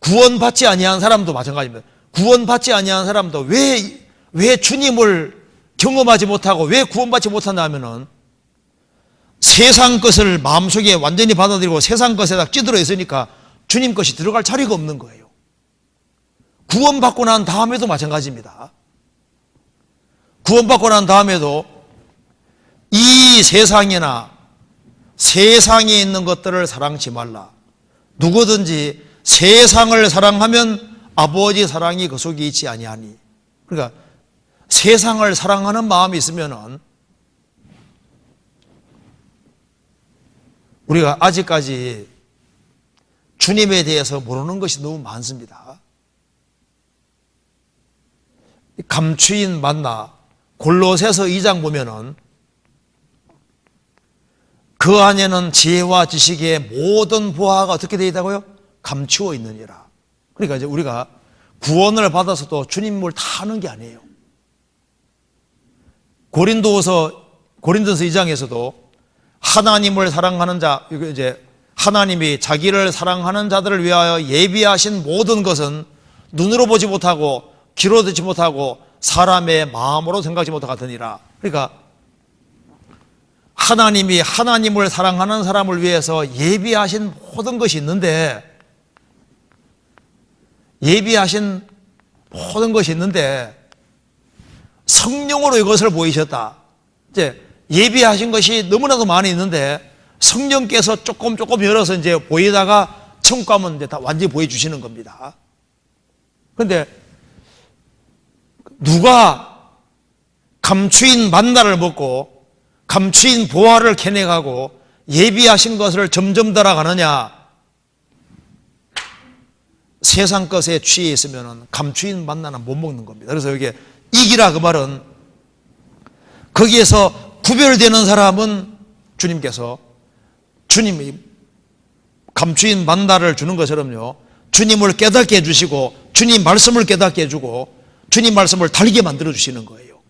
구원받지 아니한 사람도 마찬가지입니다. 구원받지 아니한 사람도 왜 주님을 경험하지 못하고 왜 구원받지 못하냐 하면은 세상 것을 마음속에 완전히 받아들이고 세상 것에다 찌들어 있으니까 주님 것이 들어갈 자리가 없는 거예요. 구원받고 난 다음에도 마찬가지입니다. 구원받고 난 다음에도 이 세상이나 세상에 있는 것들을 사랑치 말라. 누구든지 세상을 사랑하면 아버지 사랑이 그 속에 있지 아니하니. 그러니까 세상을 사랑하는 마음이 있으면은 우리가 아직까지 주님에 대해서 모르는 것이 너무 많습니다. 감추인 만나 골로새서 2장 보면은 그 안에는 지혜와 지식의 모든 보화가 어떻게 되어 있다고요? 감추어 있느니라. 그러니까 이제 우리가 구원을 받아서도 주님을 다 아는 게 아니에요. 고린도서 2장에서도 하나님을 사랑하는 자, 이제 하나님이 자기를 사랑하는 자들을 위하여 예비하신 모든 것은 눈으로 보지 못하고 귀로 듣지 못하고 사람의 마음으로 생각지 못하 같으니라. 그러니까 하나님이 하나님을 사랑하는 사람을 위해서 예비하신 모든 것이 있는데 성령으로 이것을 보이셨다. 이제 예비하신 것이 너무나도 많이 있는데 성령께서 조금 열어서 이제 보이다가 천국 가면 이제 다 완전히 보여주시는 겁니다. 그런데 누가 감추인 만나를 먹고 감추인 보화를 캐내가고 예비하신 것을 점점 따라가느냐? 세상 것에 취해 있으면 감추인 만나는 못 먹는 겁니다. 그래서 여기 이기라 그 말은 거기에서 구별되는 사람은 주님이 감추인 만나를 주는 것처럼요, 주님을 깨닫게 해주시고 주님 말씀을 깨닫게 해주고 주님 말씀을 달게 만들어 주시는 거예요.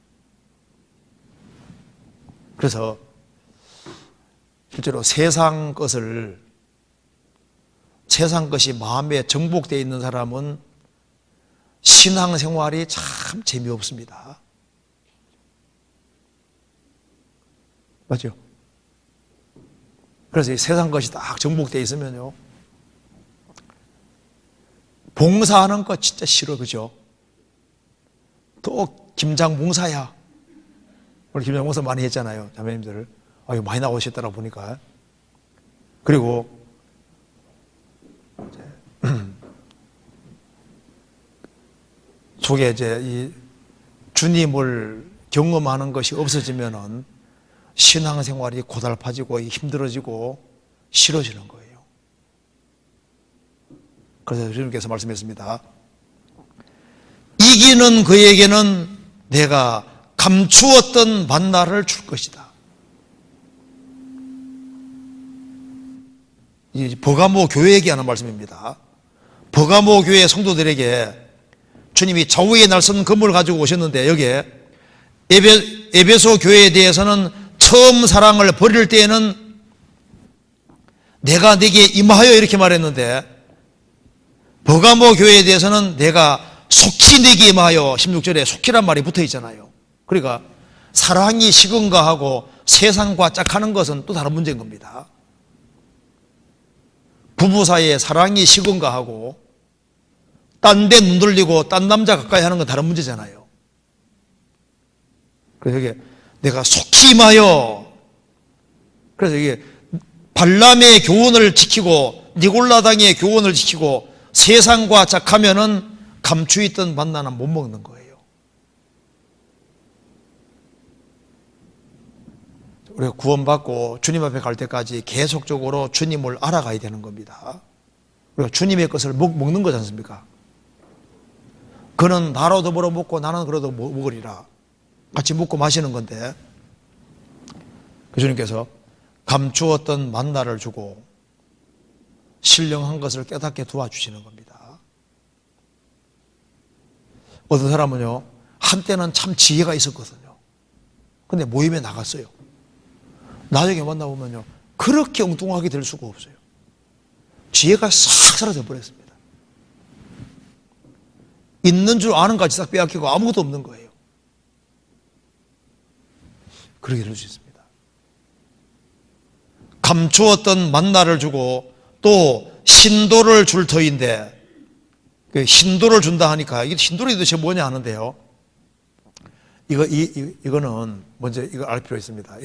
그래서 실제로 세상 것이 마음에 정복되어 있는 사람은 신앙생활이 참 재미없습니다. 맞죠? 그래서 이 세상 것이 딱 정복되어 있으면요, 봉사하는 거 진짜 싫어, 그죠? 또 김장봉사야. 오늘 김장봉사 많이 했잖아요. 자매님들. 이거 많이 나오셨더라 보니까. 그리고 속에 이제 이 주님을 경험하는 것이 없어지면은 신앙생활이 고달파지고 힘들어지고 싫어지는 거예요. 그래서 주님께서 말씀했습니다. 이기는 그에게는 내가 감추었던 만나를 줄 것이다. 이 버가모 교회에게 하는 말씀입니다. 버가모 교회 성도들에게 주님이 좌우에 날선 건물을 가지고 오셨는데 여기에 에베소 교회에 대해서는 처음 사랑을 버릴 때에는 내가 네게 임하여 이렇게 말했는데 버가모 교회에 대해서는 내가 속히 네게 임하여 16절에 속히란 말이 붙어 있잖아요. 그러니까 사랑이 식은 거하고 세상과 짝하는 것은 또 다른 문제인 겁니다. 부부 사이에 사랑이 식은 거하고 딴 데 눈 돌리고 딴 남자 가까이 하는 건 다른 문제잖아요. 그래서 이게 내가 속히 임하여, 그래서 이게 발람의 교훈을 지키고 니골라당의 교훈을 지키고 세상과 짝하면은 감추있던 만나는 못 먹는 거예요. 우리가 구원받고 주님 앞에 갈 때까지 계속적으로 주님을 알아가야 되는 겁니다. 우리가 주님의 것을 먹는 거지 않습니까? 그는 나로 더불어 먹고 나는 그래도 먹으리라. 같이 먹고 마시는 건데 그 주님께서 감추었던 만나를 주고 신령한 것을 깨닫게 도와주시는 겁니다. 어떤 사람은요, 한때는 참 지혜가 있었거든요. 근데 모임에 나갔어요. 나중에 만나보면요, 그렇게 엉뚱하게 될 수가 없어요. 지혜가 싹 사라져 버렸습니다. 있는 줄 아는 것까지 싹 빼앗기고 아무것도 없는 거예요. 그렇게 될 수 있습니다. 감추었던 만나를 주고 또 신도를 줄 터인데, 신도를 준다 하니까 이게 신도를 도대체 뭐냐 하는데요. 이거는 먼저 이거 알 필요 있습니다.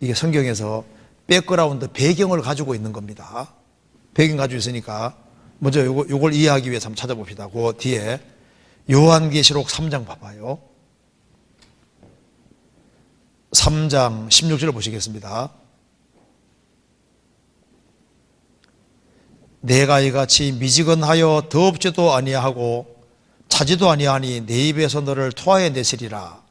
이게 성경에서 백그라운드 배경을 가지고 있는 겁니다. 배경 가지고 있으니까 먼저 요걸 이해하기 위해서 한번 찾아봅시다. 그 뒤에 요한계시록 3장 봐봐요. 3장 16절을 보시겠습니다. 내가 이같이 미지근하여 더럽지도 아니하고 차지도 아니하니 내 입에서 너를 토하여 내시리라.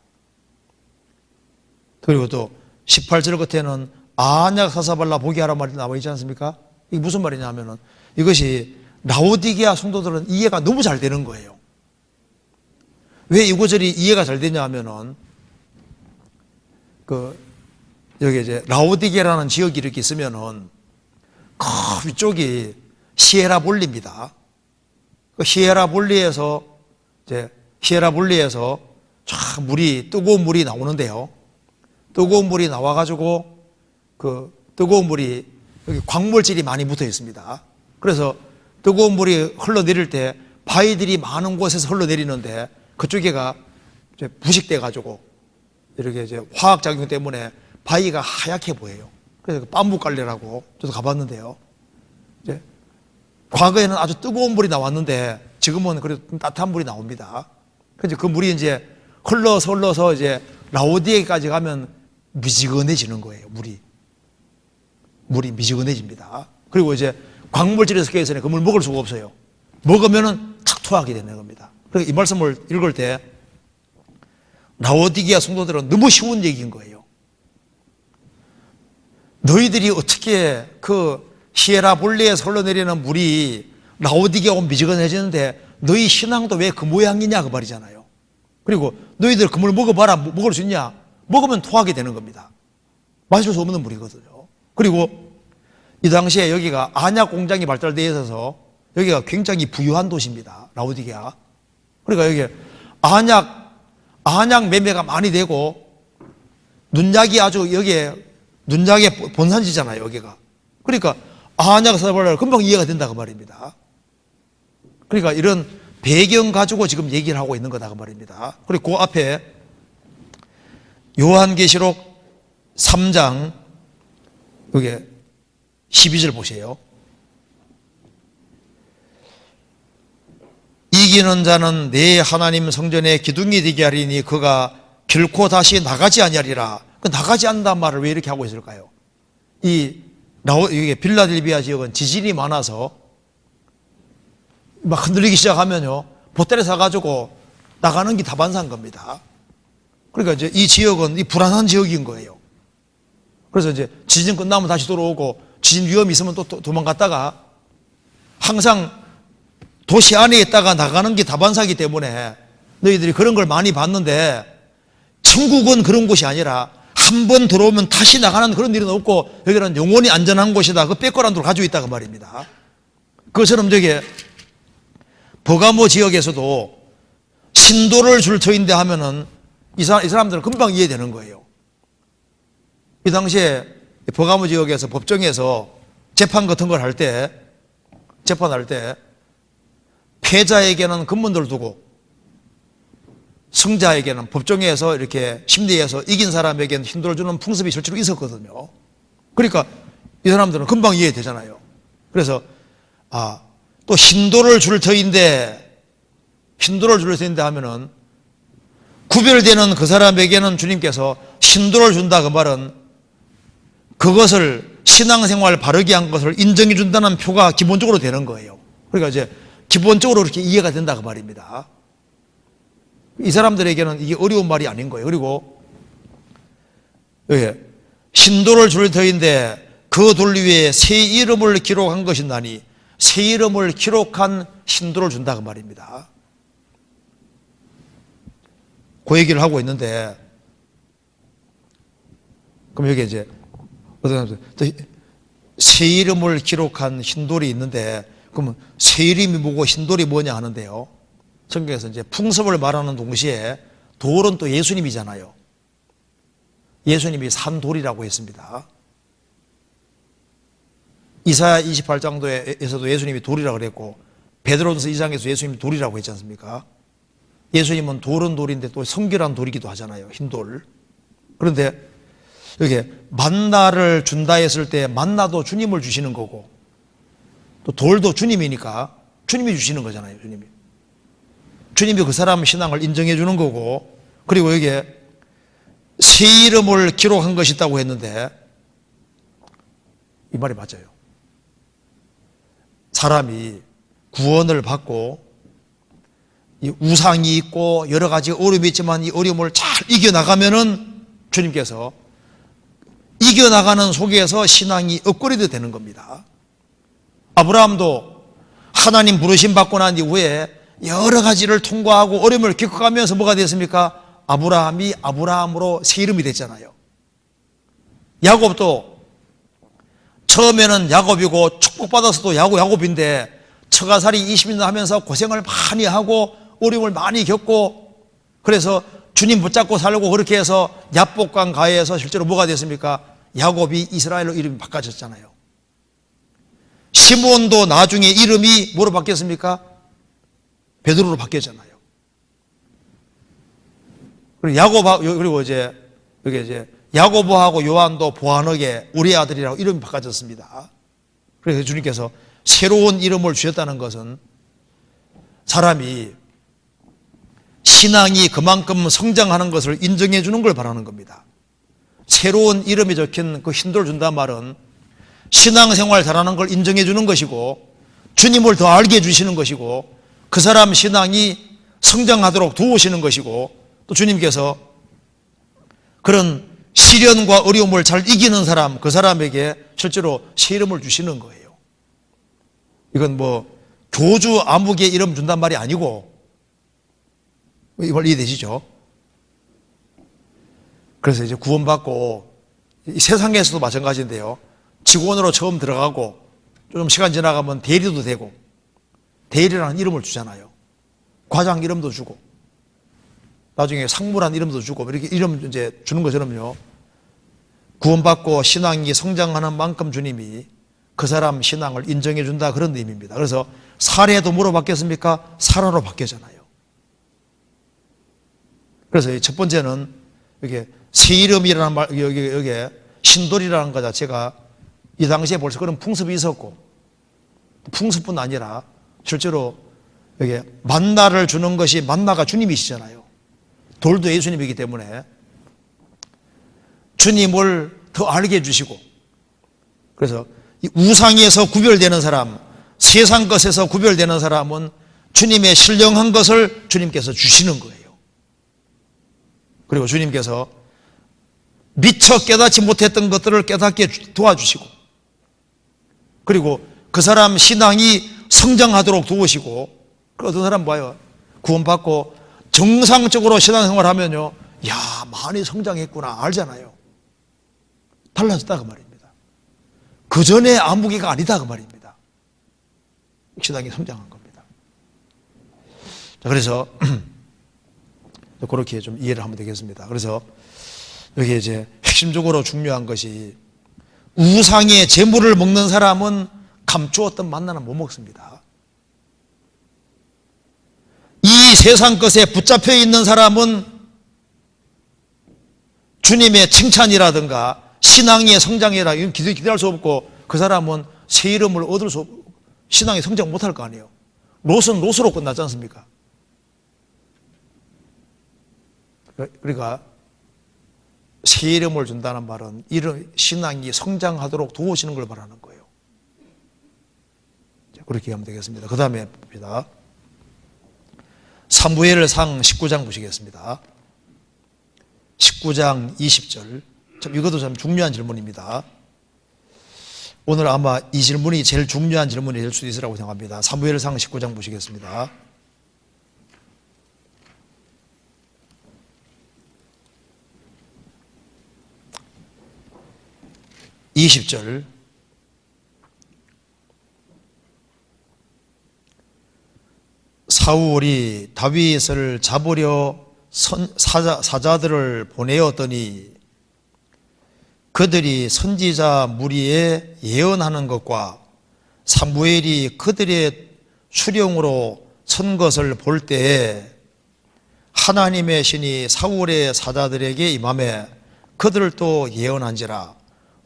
그리고 또 18절 끝에는 안약 사사발라 보게 하라 말이 나와 있지 않습니까? 이게 무슨 말이냐 하면은 이것이 라오디게아 성도들은 이해가 너무 잘 되는 거예요. 왜 이 구절이 이해가 잘 되냐 하면은 여기 이제 라오디게라는 지역이 이렇게 있으면은 그 위쪽이 히에라볼리입니다. 그 히에라볼리에서 쫙 뜨거운 물이 나오는데요. 뜨거운 물이 나와가지고 그 뜨거운 물이 여기 광물질이 많이 붙어 있습니다. 그래서 뜨거운 물이 흘러내릴 때 바위들이 많은 곳에서 흘러내리는데 그쪽에가 이제 부식돼가지고 이렇게 이제 화학작용 때문에 바위가 하얗게 보여요. 그래서 빰부갈래라고 저도 가봤는데요. 이제 과거에는 아주 뜨거운 물이 나왔는데 지금은 그래도 따뜻한 물이 나옵니다. 그래서 그 물이 이제 흘러서 이제 라오디게까지 가면 미지근해지는 거예요. 물이 미지근해집니다. 그리고 이제 광물질에 섞여 있으니 그 물 먹을 수가 없어요. 먹으면은 탁 토하게 되는 겁니다. 그래서 이 말씀을 읽을 때 라오디게아 성도들은 너무 쉬운 얘기인 거예요. 너희들이 어떻게 그 히에라볼리에서 흘러내리는 물이 라오디게아 오면 미지근해지는데 너희 신앙도 왜 그 모양이냐 그 말이잖아요. 그리고 너희들 그 물 먹어봐라. 먹을 수 있냐? 먹으면 토하게 되는 겁니다. 마실 수 없는 물이거든요. 그리고 이 당시에 여기가 안약 공장이 발달되어 있어서 여기가 굉장히 부유한 도시입니다. 라오디게아. 그러니까 여기 안약 매매가 많이 되고 눈약이 아주 여기에 눈약의 본산지잖아요. 여기가. 그러니까 안약 사발을 금방 이해가 된다 그 말입니다. 그러니까 이런 배경 가지고 지금 얘기를 하고 있는 거다 그 말입니다. 그리고 그 앞에 요한계시록 3장 여기 12절 보세요. 이기는 자는 내 하나님 성전의 기둥이 되게 하리니 그가 결코 다시 나가지 아니하리라. 그 나가지 않는다는 말을 왜 이렇게 하고 있을까요? 이게 빌라델비아 지역은 지진이 많아서 막 흔들리기 시작하면요, 보따리 사가지고 나가는 게 다반사인 겁니다. 그러니까 이제 이 지역은 이 불안한 지역인 거예요. 그래서 이제 지진 끝나면 다시 돌아오고 지진 위험이 있으면 또 도망갔다가 항상 도시 안에 있다가 나가는 게 다반사이기 때문에 너희들이 그런 걸 많이 봤는데 천국은 그런 곳이 아니라 한 번 들어오면 다시 나가는 그런 일은 없고 여기는 영원히 안전한 곳이다. 그 백그라운드를 가지고 있다고 말입니다. 그것처럼 저게 버가모 지역에서도 신도를 줄 터인데 하면은 이 사람들은 금방 이해되는 거예요. 이 당시에 버가모 지역에서 법정에서 재판 같은 걸 할 때, 재판할 때 패자에게는 금문들을 두고 승자에게는 법정에서 이렇게 심리에서 이긴 사람에게는 힌도를 주는 풍습이 실제로 있었거든요. 그러니까 이 사람들은 금방 이해되잖아요. 그래서 또 힌도를 줄 터인데 하면은 구별되는 그 사람에게는 주님께서 힌도를 준다 그 말은 그것을 신앙생활 바르게 한 것을 인정해 준다는 표가 기본적으로 되는 거예요. 그러니까 이제 기본적으로 그렇게 이해가 된다 그 말입니다. 이 사람들에게는 이게 어려운 말이 아닌 거예요. 그리고 신도를 줄 터인데 그 돌 위에 새 이름을 기록한 것이나니 새 이름을 기록한 신도를 준다 그 말입니다. 그 얘기를 하고 있는데, 그럼 여기 이제 새 이름을 기록한 흰돌이 있는데, 그러면 새 이름이 뭐고 흰돌이 뭐냐 하는데요. 성경에서 이제 풍습을 말하는 동시에 돌은 또 예수님이잖아요. 예수님이 산 돌이라고 했습니다. 이사야 28장도에서도 예수님이 돌이라고 그랬고, 베드로전서 2장에서 예수님이 돌이라고 했지 않습니까? 예수님은 돌은 돌인데 또 성결한 돌이기도 하잖아요. 흰돌. 그런데 여기 만나를 준다 했을 때 만나도 주님을 주시는 거고 또 돌도 주님이니까 주님이 주시는 거잖아요. 주님이 그 사람 신앙을 인정해 주는 거고, 그리고 여기에 새 이름을 기록한 것이 있다고 했는데 이 말이 맞아요. 사람이 구원을 받고 이 우상이 있고 여러 가지 어려움이 있지만 이 어려움을 잘 이겨나가면은 주님께서 이겨나가는 속에서 신앙이 업그레이드 되는 겁니다. 아브라함도 하나님 부르심 받고 난 이후에 여러 가지를 통과하고 어려움을 겪어가면서 뭐가 됐습니까? 아브라함이 아브라함으로 새 이름이 됐잖아요. 야곱도 처음에는 야곱이고 축복받아서도 야곱인데 처가살이 20년 하면서 고생을 많이 하고 어려움을 많이 겪고 그래서 주님 붙잡고 살고 그렇게 해서 야복강 가해에서 실제로 뭐가 됐습니까? 야곱이 이스라엘로 이름이 바꿔졌잖아요. 시몬도 나중에 이름이 뭐로 바뀌었습니까? 베드로로 바뀌었잖아요. 그리고 이제 여기 이제 야고보하고 요한도 보아너게 우리 아들이라고 이름이 바꿔졌습니다. 그래서 주님께서 새로운 이름을 주셨다는 것은 사람이 신앙이 그만큼 성장하는 것을 인정해 주는 걸 바라는 겁니다. 새로운 이름이 적힌 그 흰돌 준다는 말은 신앙생활 잘하는 걸 인정해 주는 것이고 주님을 더 알게 해주시는 것이고 그 사람 신앙이 성장하도록 도우시는 것이고 또 주님께서 그런 시련과 어려움을 잘 이기는 사람, 그 사람에게 실제로 새 이름을 주시는 거예요. 이건 뭐 교주 아무개 이름 준단 말이 아니고, 이걸 이해되시죠? 그래서 이제 구원받고 이 세상에서도 마찬가지인데요. 직원으로 처음 들어가고 좀 시간 지나가면 대리도 되고 대리라는 이름을 주잖아요. 과장 이름도 주고 나중에 상무란 이름도 주고 이렇게 이름 이제 주는 것처럼요. 구원받고 신앙이 성장하는 만큼 주님이 그 사람 신앙을 인정해 준다, 그런 의미입니다. 그래서 사례도 뭐로 바뀌었습니까? 사라로 바뀌었잖아요. 그래서 첫 번째는 이게 새 이름이라는 말, 여기 신돌이라는 것 자체가 이 당시에 벌써 그런 풍습이 있었고, 풍습뿐 아니라 실제로 여기 만나를 주는 것이, 만나가 주님이시잖아요. 돌도 예수님이기 때문에 주님을 더 알게 해주시고, 그래서 이 우상에서 구별되는 사람, 세상 것에서 구별되는 사람은 주님의 신령한 것을 주님께서 주시는 거예요. 그리고 주님께서 미처 깨닫지 못했던 것들을 깨닫게 도와주시고, 그리고 그 사람 신앙이 성장하도록 도우시고, 어떤 사람 봐요. 구원받고 정상적으로 신앙생활 하면요, 야, 많이 성장했구나 알잖아요. 달라졌다 그 말입니다. 그 전에 아무개가 아니다 그 말입니다. 신앙이 성장한 겁니다. 자, 그래서 그렇게 좀 이해를 하면 되겠습니다. 그래서 여기 이제 핵심적으로 중요한 것이, 우상의 재물을 먹는 사람은 감추었던 만나는 못 먹습니다. 이 세상 것에 붙잡혀 있는 사람은 주님의 칭찬이라든가 신앙의 성장이라 이건 기대할 수 없고, 그 사람은 새 이름을 얻을 수 없고 신앙이 성장 못할 거 아니에요. 롯은 롯으로 끝나지 않습니까? 그러니까 새 이름을 준다는 말은 이런 신앙이 성장하도록 도우시는 걸 말하는 거예요. 그렇게 하면 되겠습니다. 그 다음에 봅니다. 사무엘상 19장 보시겠습니다. 19장 20절. 이것도 참 중요한 질문입니다. 오늘 아마 이 질문이 제일 중요한 질문이 될 수도 있으라고 생각합니다. 사무엘상 19장 보시겠습니다. 20절. 사울이 다윗을 잡으려 사자들을 보내었더니 그들이 선지자 무리에 예언하는 것과 사무엘이 그들의 수령으로 선 것을 볼 때에 하나님의 신이 사울의 사자들에게 임하매 그들을 또 예언한지라.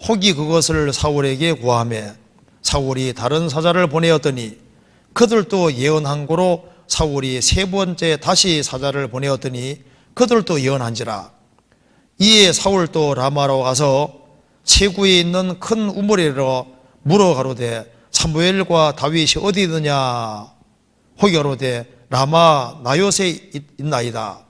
혹이 그것을 사울에게 고하매 사울이 다른 사자를 보내었더니 그들도 예언한 고로 사울이 세 번째 다시 사자를 보내었더니 그들도 예언한지라. 이에 사울도 라마로 가서 세구에 있는 큰 우물에로 물어 가로되 사무엘과 다윗이 어디 있느냐. 혹이 가로되 라마 나요스에 있나이다.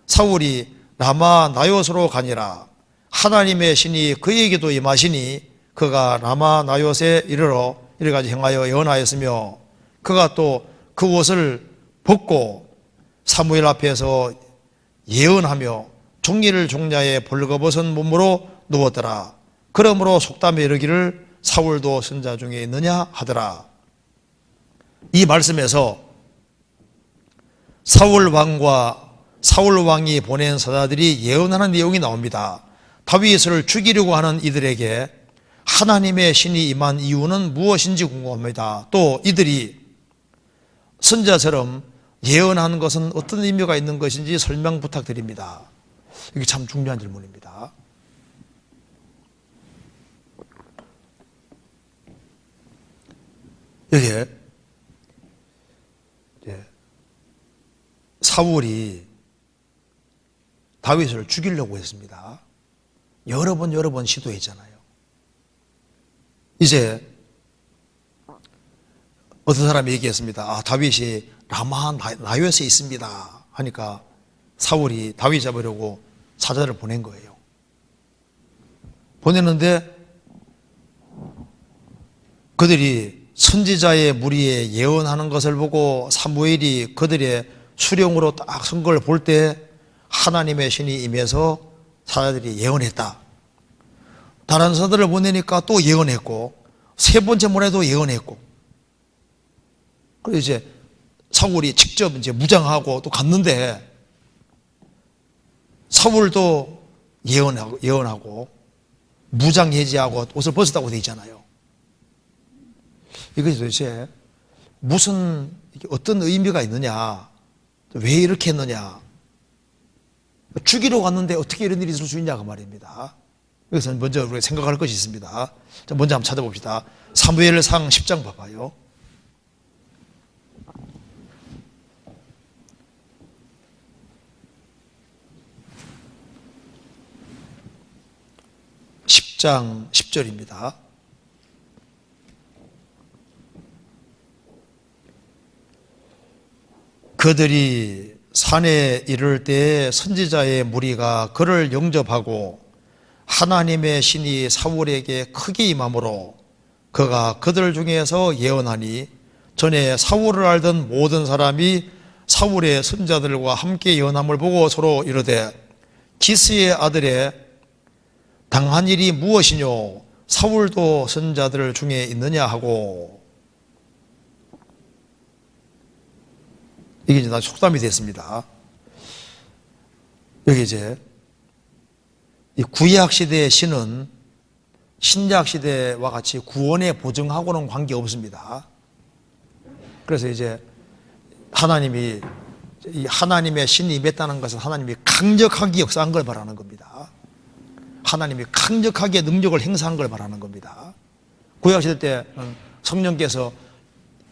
사울이 라마 나요스로 가니라. 하나님의 신이 그에게도 임하시니 그가 라마 나요스에 이르러 이래가지고 행하여 예언하였으며 그가 또 그 옷을 벗고 사무엘 앞에서 예언하며 종이를 종냐에 벌거벗은 몸으로 누웠더라. 그러므로 속담에 이르기를 사울도 선자 중에 있느냐 하더라. 이 말씀에서 사울 왕이 보낸 사자들이 예언하는 내용이 나옵니다. 다윗을 죽이려고 하는 이들에게 하나님의 신이 임한 이유는 무엇인지 궁금합니다. 또 이들이 선자처럼 예언하는 것은 어떤 의미가 있는 것인지 설명 부탁드립니다. 이게 참 중요한 질문입니다. 여기에 사울이 다윗을 죽이려고 했습니다. 여러 번 시도했잖아요. 이제 어떤 사람이 얘기했습니다. 다윗이 라마 나요스에 있습니다 하니까 사울이 다윗 잡으려고 사자를 보낸 거예요. 보냈는데 그들이 선지자의 무리에 예언하는 것을 보고 사무엘이 그들의 수령으로 딱 선 걸 볼 때 하나님의 신이 임해서 사자들이 예언했다. 다른 사자들을 보내니까 또 예언했고 세 번째 보내도 예언했고, 그래서 이제 사울이 직접 이제 무장하고 또 갔는데 사울도 예언하고 무장 해제하고 옷을 벗었다고 되어 있잖아요. 이것이 도대체 무슨 어떤 의미가 있느냐, 왜 이렇게 했느냐, 죽이러 갔는데 어떻게 이런 일이 있을 수 있냐고 말입니다. 여기서 먼저 우리가 생각할 것이 있습니다. 자, 먼저 한번 찾아봅시다. 사무엘상 10장 봐봐요. (10장) 10절입니다. 그들이 산에 이를 때에 선지자의 무리가 그를 영접하고 하나님의 신이 사울에게 크게 임함으로 그가 그들 중에서 예언하니 전에 사울을 알던 모든 사람이 사울의 선자들과 함께 예언함을 보고 서로 이르되 기스의 아들의 당한 일이 무엇이뇨 사울도 선자들 중에 있느냐 하고, 이게 이제 속담이 됐습니다. 여기 이제 이 구약 시대의 신은 신약 시대와 같이 구원의 보증하고는 관계 없습니다. 그래서 이제 하나님이 이 하나님의 신이 임했다는 것은 하나님이 강력하게 역사한 걸 말하는 겁니다. 하나님이 강력하게 능력을 행사한 걸 말하는 겁니다. 구약 시대 때 성령께서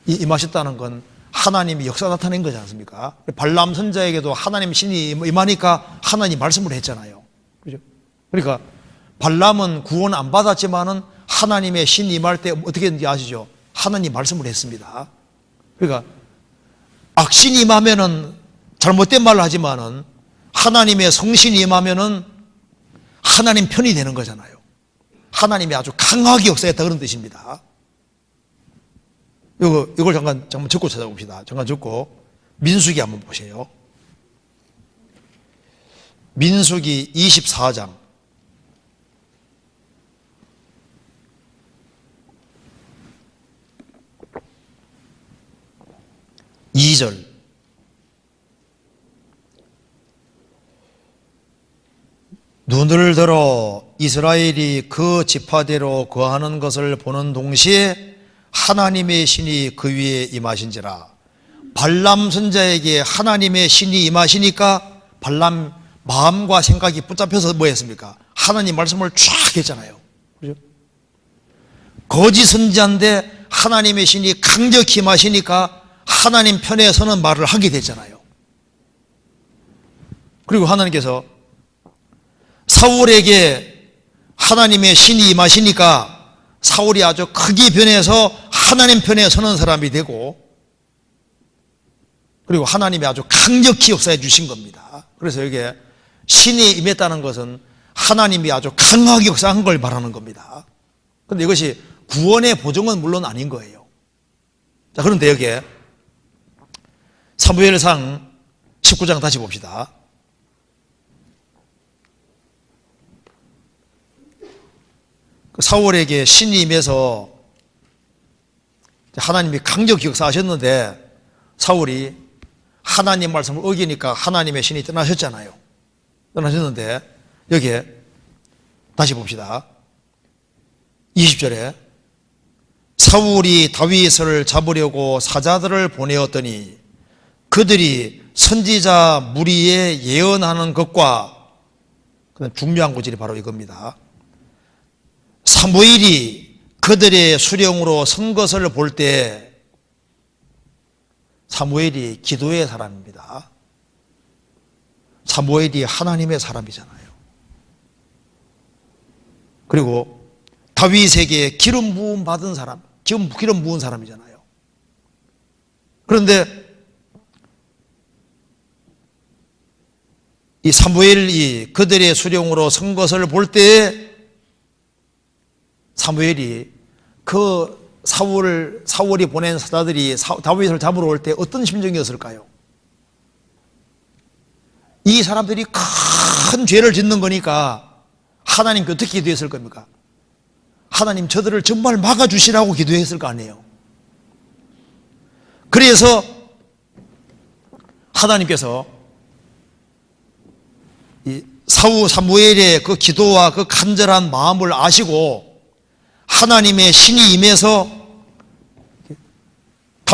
임하셨다는 건 하나님이 역사 나타낸 거지 않습니까? 발람 선자에게도 하나님 신이 임하니까 하나님 말씀을 했잖아요. 그죠? 그러니까 발람은 구원 안 받았지만은 하나님의 신이 임할 때 어떻게 했는지 아시죠? 하나님 말씀을 했습니다. 그러니까 악신이 임하면은 잘못된 말을 하지만은 하나님의 성신이 임하면은 하나님 편이 되는 거잖아요. 하나님이 아주 강하게 역사했다 그런 뜻입니다. 이걸 잠깐 적고 찾아봅시다. 잠깐 적고 민수기 한번 보세요. 민수기 24장 2절. 눈을 들어 이스라엘이 그 지파대로 거하는 것을 보는 동시에 하나님의 신이 그 위에 임하신지라. 발람 선자에게 하나님의 신이 임하시니까 발람 마음과 생각이 붙잡혀서 뭐 했습니까? 하나님 말씀을 쫙 했잖아요. 그죠? 거짓 선지자인데 하나님의 신이 강력히 임하시니까 하나님 편에 서는 말을 하게 됐잖아요. 그리고 하나님께서 사울에게 하나님의 신이 임하시니까 사울이 아주 크게 변해서 하나님 편에 서는 사람이 되고, 그리고 하나님이 아주 강력히 역사해 주신 겁니다. 그래서 여기에 신이 임했다는 것은 하나님이 아주 강하게 역사한 걸 말하는 겁니다. 그런데 이것이 구원의 보증은 물론 아닌 거예요. 자, 그런데 여기에 사무엘상 19장 다시 봅시다. 사울에게 신이 임해서 하나님이 강력히 역사하셨는데 사울이 하나님 말씀을 어기니까 하나님의 신이 떠나셨잖아요. 떠나셨는데 여기에 다시 봅시다. 20절에 사울이 다윗을 잡으려고 사자들을 보내었더니 그들이 선지자 무리에 예언하는 것과, 중요한 구절이 바로 이겁니다. 사무엘이 그들의 수령으로 선 것을 볼 때, 사무엘이 기도의 사람입니다. 사무엘이 하나님의 사람이잖아요. 그리고 다윗에게 기름 부음 받은 사람, 기름 부은 사람이잖아요. 그런데 이 사무엘이 그들의 수령으로 선 것을 볼 때에 사무엘이 그 사울이 보낸 사자들이 다윗을 잡으러 올 때 어떤 심정이었을까요? 이 사람들이 큰 죄를 짓는 거니까 하나님께 어떻게 기도했을 겁니까? 하나님 저들을 정말 막아주시라고 기도했을 거 아니에요. 그래서 하나님께서 이 사무엘의 그 기도와 그 간절한 마음을 아시고 하나님의 신이 임해서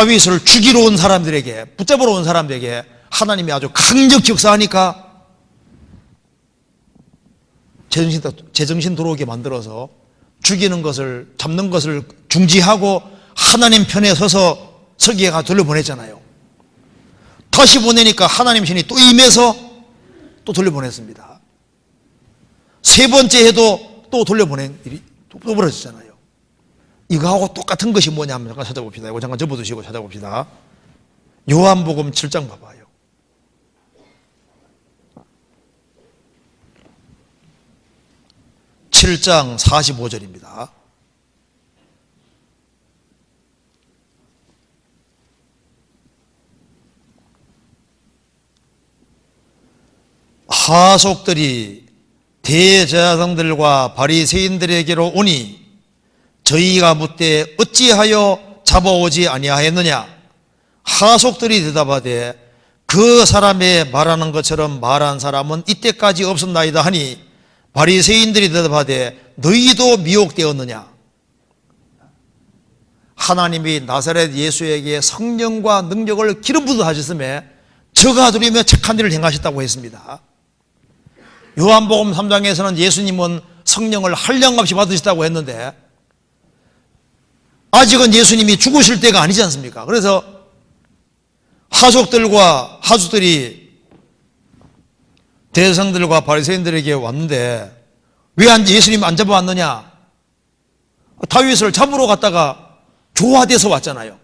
다윗을 죽이러 온 사람들에게, 붙잡으러 온 사람들에게 하나님이 아주 강력 역사하니까 제정신 돌아오게 만들어서 죽이는 것을, 잡는 것을 중지하고 하나님 편에 서기가 돌려보냈잖아요. 다시 보내니까 하나님 신이 또 임해서 또 돌려보냈습니다. 세 번째 해도 또 돌려보낸 일이 또 벌어졌잖아요. 이거하고 똑같은 것이 뭐냐면 잠깐 찾아봅시다. 이거 잠깐 접어두시고 찾아봅시다. 요한복음 7장 봐봐요. (7장) 45절입니다. 하속들이 대제사장들과 바리새인들에게로 오니 저희가 묻되 어찌하여 잡아오지 아니하였느냐? 하속들이 대답하되 그 사람의 말하는 것처럼 말한 사람은 이때까지 없었나이다 하니 바리새인들이 대답하되 너희도 미혹되었느냐? 하나님이 나사렛 예수에게 성령과 능력을 기름 부어 하셨음에 저가 누리며 착한 일을 행하셨다고 했습니다. 요한복음 3장에서는 예수님은 성령을 한량없이 받으셨다고 했는데 아직은 예수님이 죽으실 때가 아니지 않습니까? 그래서 하속들이 대성들과 바리새인들에게 왔는데 왜 예수님 안 잡아왔느냐? 다윗을 잡으러 갔다가 조화돼서 왔잖아요.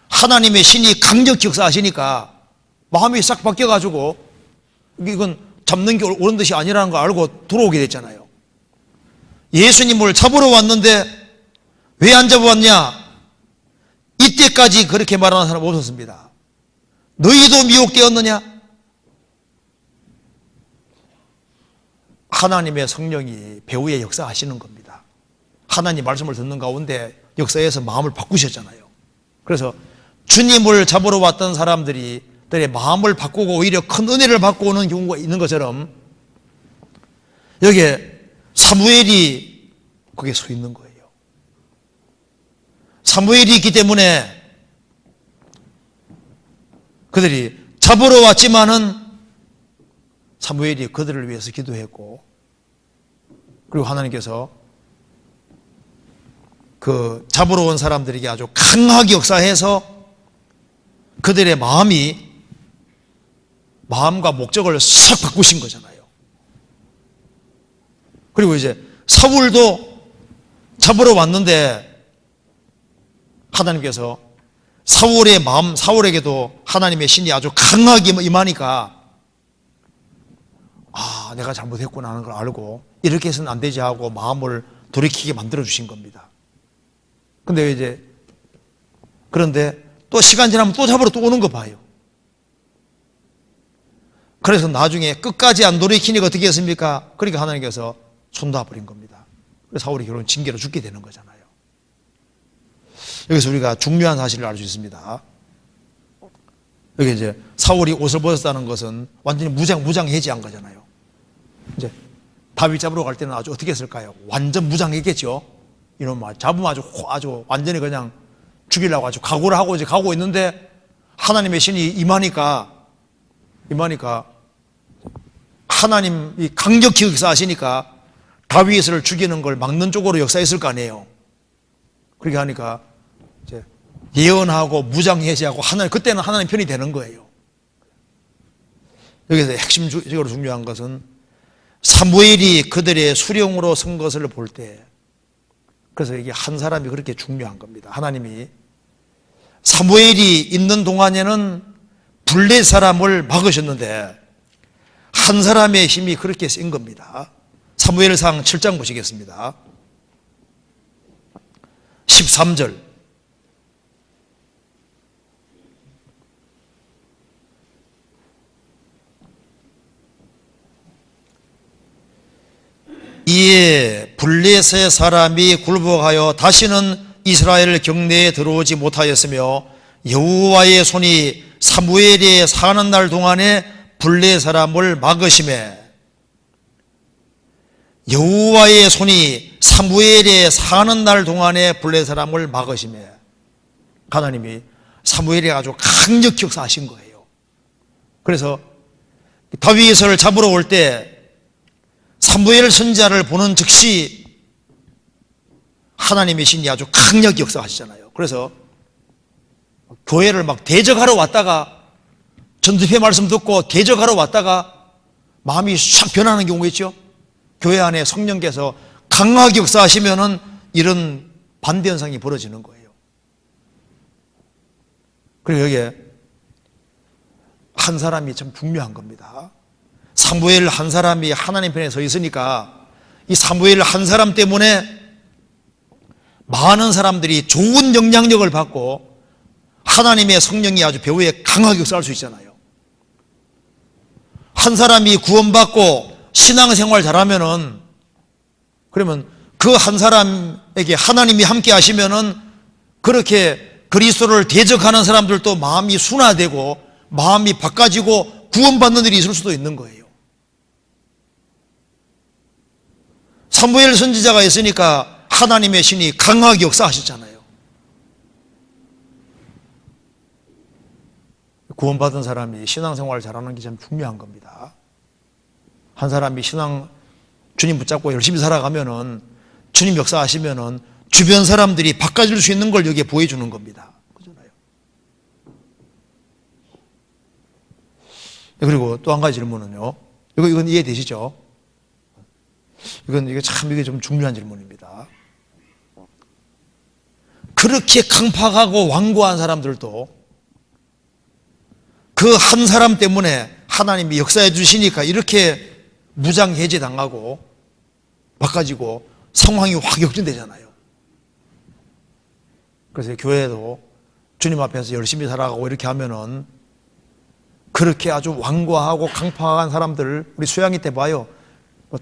하나님의 신이 강력히 역사하시니까 마음이 싹 바뀌어가지고 이건 잡는 게 옳은 뜻이 아니라는 걸 알고 들어오게 됐잖아요. 예수님을 잡으러 왔는데 왜 안 잡아왔냐? 이때까지 그렇게 말하는 사람 없었습니다. 너희도 미혹되었느냐? 하나님의 성령이 배후에 역사하시는 겁니다. 하나님 말씀을 듣는 가운데 역사에서 마음을 바꾸셨잖아요. 그래서 주님을 잡으러 왔던 사람들의 마음을 바꾸고 오히려 큰 은혜를 받고 오는 경우가 있는 것처럼 여기에 사무엘이 거기에 서 있는 거예요. 사무엘이 있기 때문에 그들이 잡으러 왔지만은 사무엘이 그들을 위해서 기도했고 그리고 하나님께서 그 잡으러 온 사람들에게 아주 강하게 역사해서 그들의 마음과 목적을 싹 바꾸신 거잖아요. 그리고 이제 사울도 잡으러 왔는데 하나님께서 사울의 마음, 사울에게도 하나님의 신이 아주 강하게 임하니까 내가 잘못했구나 하는 걸 알고 이렇게 해서는 안 되지 하고 마음을 돌이키게 만들어 주신 겁니다. 그런데 또 시간 지나면 또 잡으러 또 오는 거 봐요. 그래서 나중에 끝까지 안 돌이키니까 어떻게 했습니까? 그러니까 하나님께서 손 놔버린 겁니다. 그래서 사울이 결국 징계로 죽게 되는 거잖아요. 여기서 우리가 중요한 사실을 알 수 있습니다. 여기 이제 사울이 옷을 벗었다는 것은 완전히 무장해제한 거잖아요. 이제 다윗 잡으러 갈 때는 아주 어떻게 했을까요? 완전 무장했겠죠. 이놈 잡으면 아주 완전히 그냥 죽이려고 아주 각오를 하고 이제 가고 있는데 하나님의 신이 임하니까 하나님이 강력히 역사하시니까 다윗을 죽이는 걸 막는 쪽으로 역사했을 거 아니에요. 그렇게 하니까 이제 예언하고 무장해제하고 그때는 하나님 편이 되는 거예요. 여기서 핵심적으로 중요한 것은 사무엘이 그들의 수령으로 선 것을 볼 때, 그래서 이게 한 사람이 그렇게 중요한 겁니다. 하나님이 사무엘이 있는 동안에는 블레 사람을 막으셨는데 한 사람의 힘이 그렇게 센 겁니다. 사무엘상 7장 보시겠습니다. 13절. 이에 블레셋 사람이 굴복하여 다시는 이스라엘 경내에 들어오지 못하였으며 여호와의 손이 사무엘이 사는 날 동안에 블레 사람을 막으심에, 여호와의 손이 사무엘이 사는 날 동안에 블레 사람을 막으심에, 하나님이 사무엘이 아주 강력히 역사하신 거예요. 그래서 다윗을 잡으러 올 때 사무엘 선지자를 보는 즉시 하나님의 신이 아주 강력히 역사하시잖아요. 그래서 교회를 막 대적하러 왔다가 전도회 말씀 듣고 대적하러 왔다가 마음이 싹 변하는 경우가 있죠. 교회 안에 성령께서 강하게 역사하시면은 이런 반대 현상이 벌어지는 거예요. 그리고 여기에 한 사람이 참 중요한 겁니다. 사무엘 한 사람이 하나님 편에 서 있으니까 이 사무엘 한 사람 때문에 많은 사람들이 좋은 영향력을 받고 하나님의 성령이 아주 배후에 강하게 역사할 수 있잖아요. 한 사람이 구원받고 신앙생활 잘하면은 그러면 그 한 사람에게 하나님이 함께 하시면은 그렇게 그리스도를 대적하는 사람들도 마음이 순화되고 마음이 바꿔지고 구원받는 일이 있을 수도 있는 거예요. 사무엘 선지자가 있으니까 하나님의 신이 강하게 역사하셨잖아요. 구원받은 사람이 신앙생활을 잘하는 게 참 중요한 겁니다. 한 사람이 주님 붙잡고 열심히 살아가면은 주님 역사하시면은 주변 사람들이 바꿔줄 수 있는 걸 여기에 보여주는 겁니다. 그렇잖아요. 그리고 또 한 가지 질문은요. 이건 이해되시죠? 이게 좀 중요한 질문입니다. 그렇게 강팍하고 완고한 사람들도 그 한 사람 때문에 하나님이 역사해 주시니까 이렇게 무장해제 당하고 바꿔지고 상황이 확 역전되잖아요. 그래서 교회도 주님 앞에서 열심히 살아가고 이렇게 하면은 그렇게 아주 완고하고 강팍한 사람들 우리 수양이 때 봐요.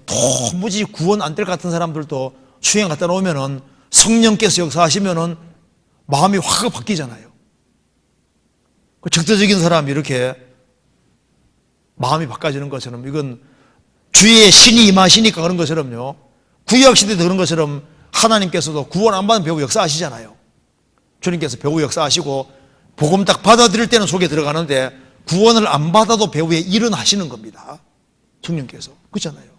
도무지 구원 안 될 것 같은 사람들도 수양 갖다 놓으면은 성령께서 역사하시면은 마음이 확 바뀌잖아요. 그 적대적인 사람이 이렇게 마음이 바꿔지는 것처럼 이건 주의 신이 임하시니까 그런 것처럼요. 구약시대도 그런 것처럼 하나님께서도 구원 안 받은 배우 역사하시잖아요. 주님께서 배우 역사하시고 복음 딱 받아들일 때는 속에 들어가는데 구원을 안 받아도 배후에 일어나시는 겁니다. 성령께서. 그렇잖아요.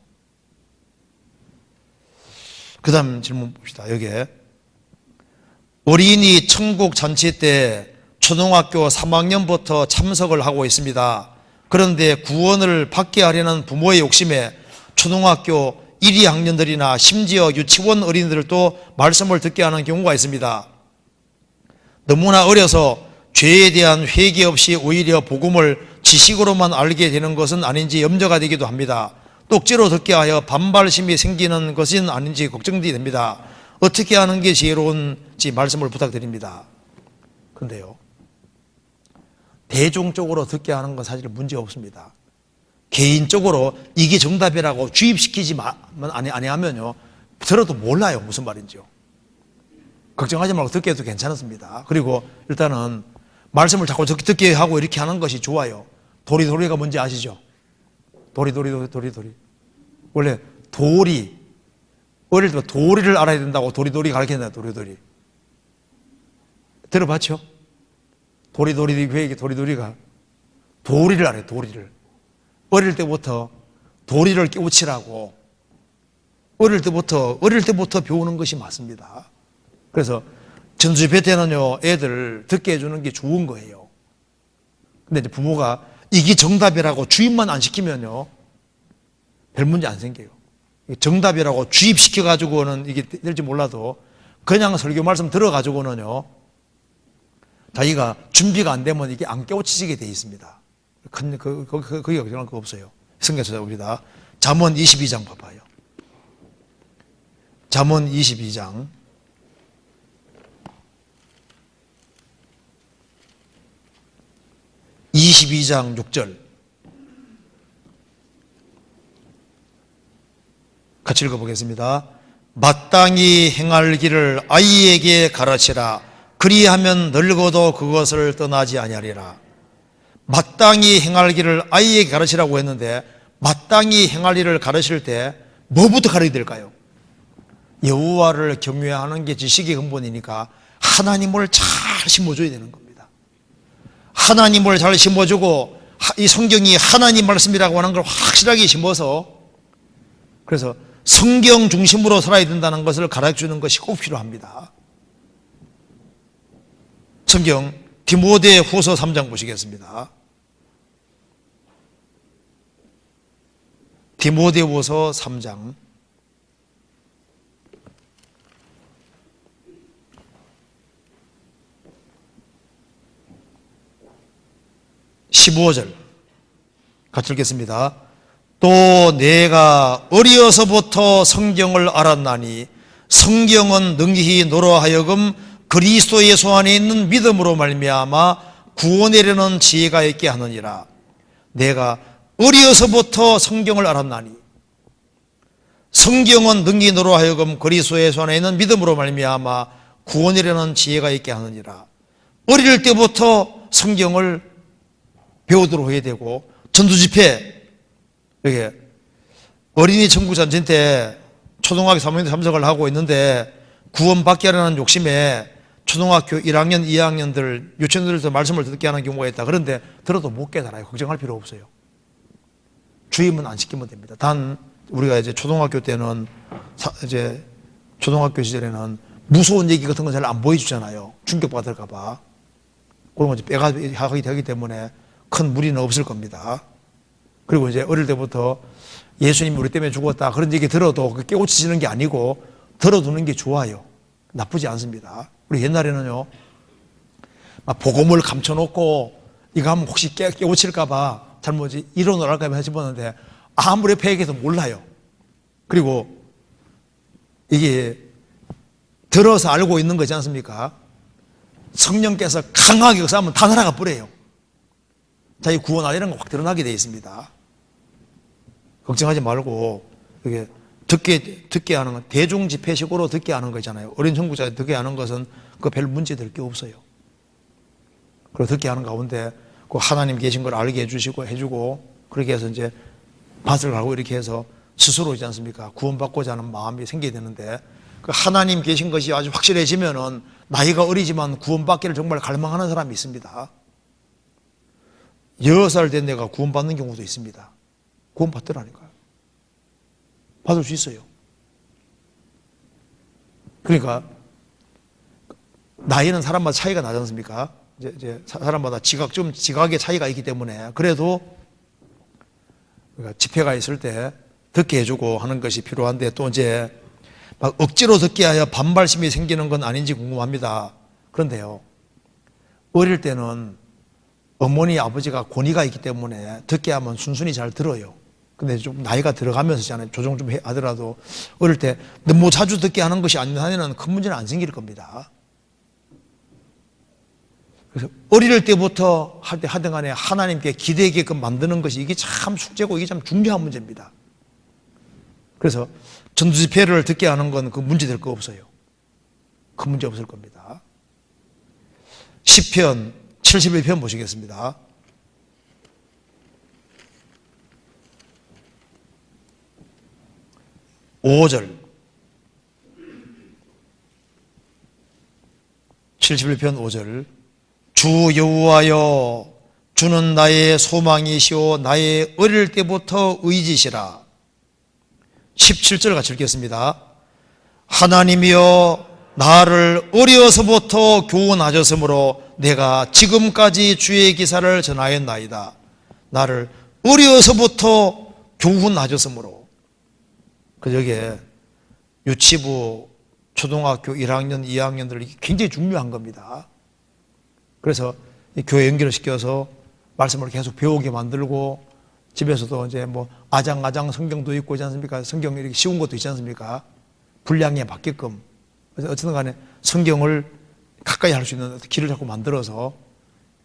그 다음 질문 봅시다. 여기에 어린이 천국 잔치 때 초등학교 3학년부터 참석을 하고 있습니다. 그런데 구원을 받게 하려는 부모의 욕심에 초등학교 1, 2학년들이나 심지어 유치원 어린이들도 말씀을 듣게 하는 경우가 있습니다. 너무나 어려서 죄에 대한 회개 없이 오히려 복음을 지식으로만 알게 되는 것은 아닌지 염려가 되기도 합니다. 똑지로 듣게 하여 반발심이 생기는 것은 아닌지 걱정이 됩니다. 어떻게 하는 게 지혜로운지 말씀을 부탁드립니다. 그런데요, 대중적으로 듣게 하는 건 사실 문제 없습니다. 개인적으로 이게 정답이라고 주입시키지 아니하면요, 들어도 몰라요 무슨 말인지요. 걱정하지 말고 듣게 해도 괜찮습니다. 그리고 일단은 말씀을 자꾸 듣게 하고 이렇게 하는 것이 좋아요. 도리도리가 뭔지 아시죠? 도리도리. 원래 도리, 어릴 때 도리를 알아야 된다고 도리도리 가르친다. 도리도리 들어봤죠? 도리도리 그 얘기. 도리도리가 도리를 알아요. 도리를 어릴 때부터 도리를 깨우치라고 어릴 때부터 배우는 것이 맞습니다. 그래서 전수집회 때는요, 애들 듣게 해주는 게 좋은 거예요. 근데 이제 부모가 이게 정답이라고 주입만 안 시키면요, 별 문제 안 생겨요. 정답이라고 주입시켜가지고는 이게 될지 몰라도 그냥 설교 말씀 들어가지고는요, 자기가 준비가 안 되면 이게 안 깨우치게 돼 있습니다. 거기 걱정할 거 없어요. 성경 찾아봅니다. 잠언 22장 봐봐요. 잠언 22장 22장 6절 같이 읽어보겠습니다. 마땅히 행할 길을 아이에게 가르치라. 그리하면 늙어도 그것을 떠나지 아니하리라. 마땅히 행할 길을 아이에게 가르치라고 했는데 마땅히 행할 일을 가르칠 때 뭐부터 가르쳐야 될까요? 여호와를 경외하는 게 지식의 근본이니까 하나님을 잘 심어줘야 되는 겁니다. 하나님을 잘 심어주고 이 성경이 하나님 말씀이라고 하는 걸 확실하게 심어서 그래서 성경 중심으로 살아야 된다는 것을 가르쳐주는 것이 꼭 필요합니다. 성경 디모데 후서 3장 보시겠습니다. 디모데 후서 3장 15절 같이 읽겠습니다. 또 내가 어려서부터 성경을 알았나니 성경은 능히 너로 하여금 그리스도 예수 안에 있는 믿음으로 말미암아 구원에 이르는 지혜가 있게 하느니라. 내가 어려서부터 성경을 알았나니 성경은 능히 너로 하여금 그리스도 예수 안에 있는 믿음으로 말미암아 구원에 이르는 지혜가 있게 하느니라. 어릴 때부터 성경을 배우도록 해야 되고 전도집회 여기 어린이 청구잔치 때 초등학교 3학년 참석을 하고 있는데 구원받게 하려는 욕심에 초등학교 1학년, 2학년들 유치원들도 말씀을 듣게 하는 경우가 있다. 그런데 들어도 못 깨달아요. 걱정할 필요 없어요. 주임은 안 시키면 됩니다. 단 우리가 이제 초등학교 때는 이제 초등학교 시절에는 무서운 얘기 같은 건 잘 안 보여주잖아요. 충격받을까 봐. 그런 거 이제 빼가기 되기 때문에 큰 무리는 없을 겁니다. 그리고 이제 어릴 때부터 예수님이 우리 때문에 죽었다 그런 얘기 들어도 깨우치시는 게 아니고 들어두는 게 좋아요. 나쁘지 않습니다. 우리 옛날에는요 막 복음을 감춰놓고 이거 하면 혹시 깨우칠까 봐 잘못 일어나랄까 봐 해집었는데 아무리 폐기해도 몰라요. 그리고 이게 들어서 알고 있는 거지 않습니까? 성령께서 강하게 역사하면 다 날아가 버려요. 자기 구원 안 이런 거 확 드러나게 되어 있습니다. 걱정하지 말고 이게 듣게 하는 건 대중 집회식으로 듣게 하는 거잖아요. 어린 청구자 듣게 하는 것은 그 별 문제 될 게 없어요. 그리고 듣게 하는 가운데 그 하나님 계신 걸 알게 해주고 그렇게 해서 이제 밭을 가고 이렇게 해서 스스로 있지 않습니까? 구원받고자 하는 마음이 생겨야 되는데 그 하나님 계신 것이 아주 확실해지면은 나이가 어리지만 구원받기를 정말 갈망하는 사람이 있습니다. 6살 된 애가 구원받는 경우도 있습니다. 구원받더라니까요. 받을 수 있어요. 그러니까 나이는 사람마다 차이가 나지 않습니까? 이제 사람마다 지각의 차이가 있기 때문에 그래도 집회가 있을 때 듣게 해주고 하는 것이 필요한데 또 이제 막 억지로 듣게 하여 반발심이 생기는 건 아닌지 궁금합니다. 그런데요, 어릴 때는 어머니, 아버지가 권위가 있기 때문에 듣게 하면 순순히 잘 들어요. 근데 좀 나이가 들어가면서 조정 좀 하더라도 어릴 때 너무 자주 듣게 하는 것이 아닌 한에는 큰 문제는 안 생길 겁니다. 그래서 어릴 때부터 하든 간에 하나님께 기대게끔 만드는 것이 이게 참 숙제고 이게 참 중요한 문제입니다. 그래서 전도집회를 듣게 하는 건 그 문제 될 거 없어요. 큰 문제 없을 겁니다. 시편 71편 보시겠습니다. (5절) 71편 5절 주 여호와여 주는 나의 소망이시오 나의 어릴 때부터 의지시라. 17절 같이 읽겠습니다. 하나님이여 나를 어려서부터 교훈하셨으므로 내가 지금까지 주의 기사를 전하였나이다. 나를 어려서부터 교훈하셨으므로. 여기에 유치부 초등학교 1학년, 2학년들 굉장히 중요한 겁니다. 그래서 교회 연결을 시켜서 말씀을 계속 배우게 만들고 집에서도 이제 뭐 아장아장 성경도 있고 있지 않습니까? 성경 이렇게 쉬운 것도 있지 않습니까? 분량에 맞게끔. 그래서 어쨌든 간에 성경을 가까이 할 수 있는 길을 자꾸 만들어서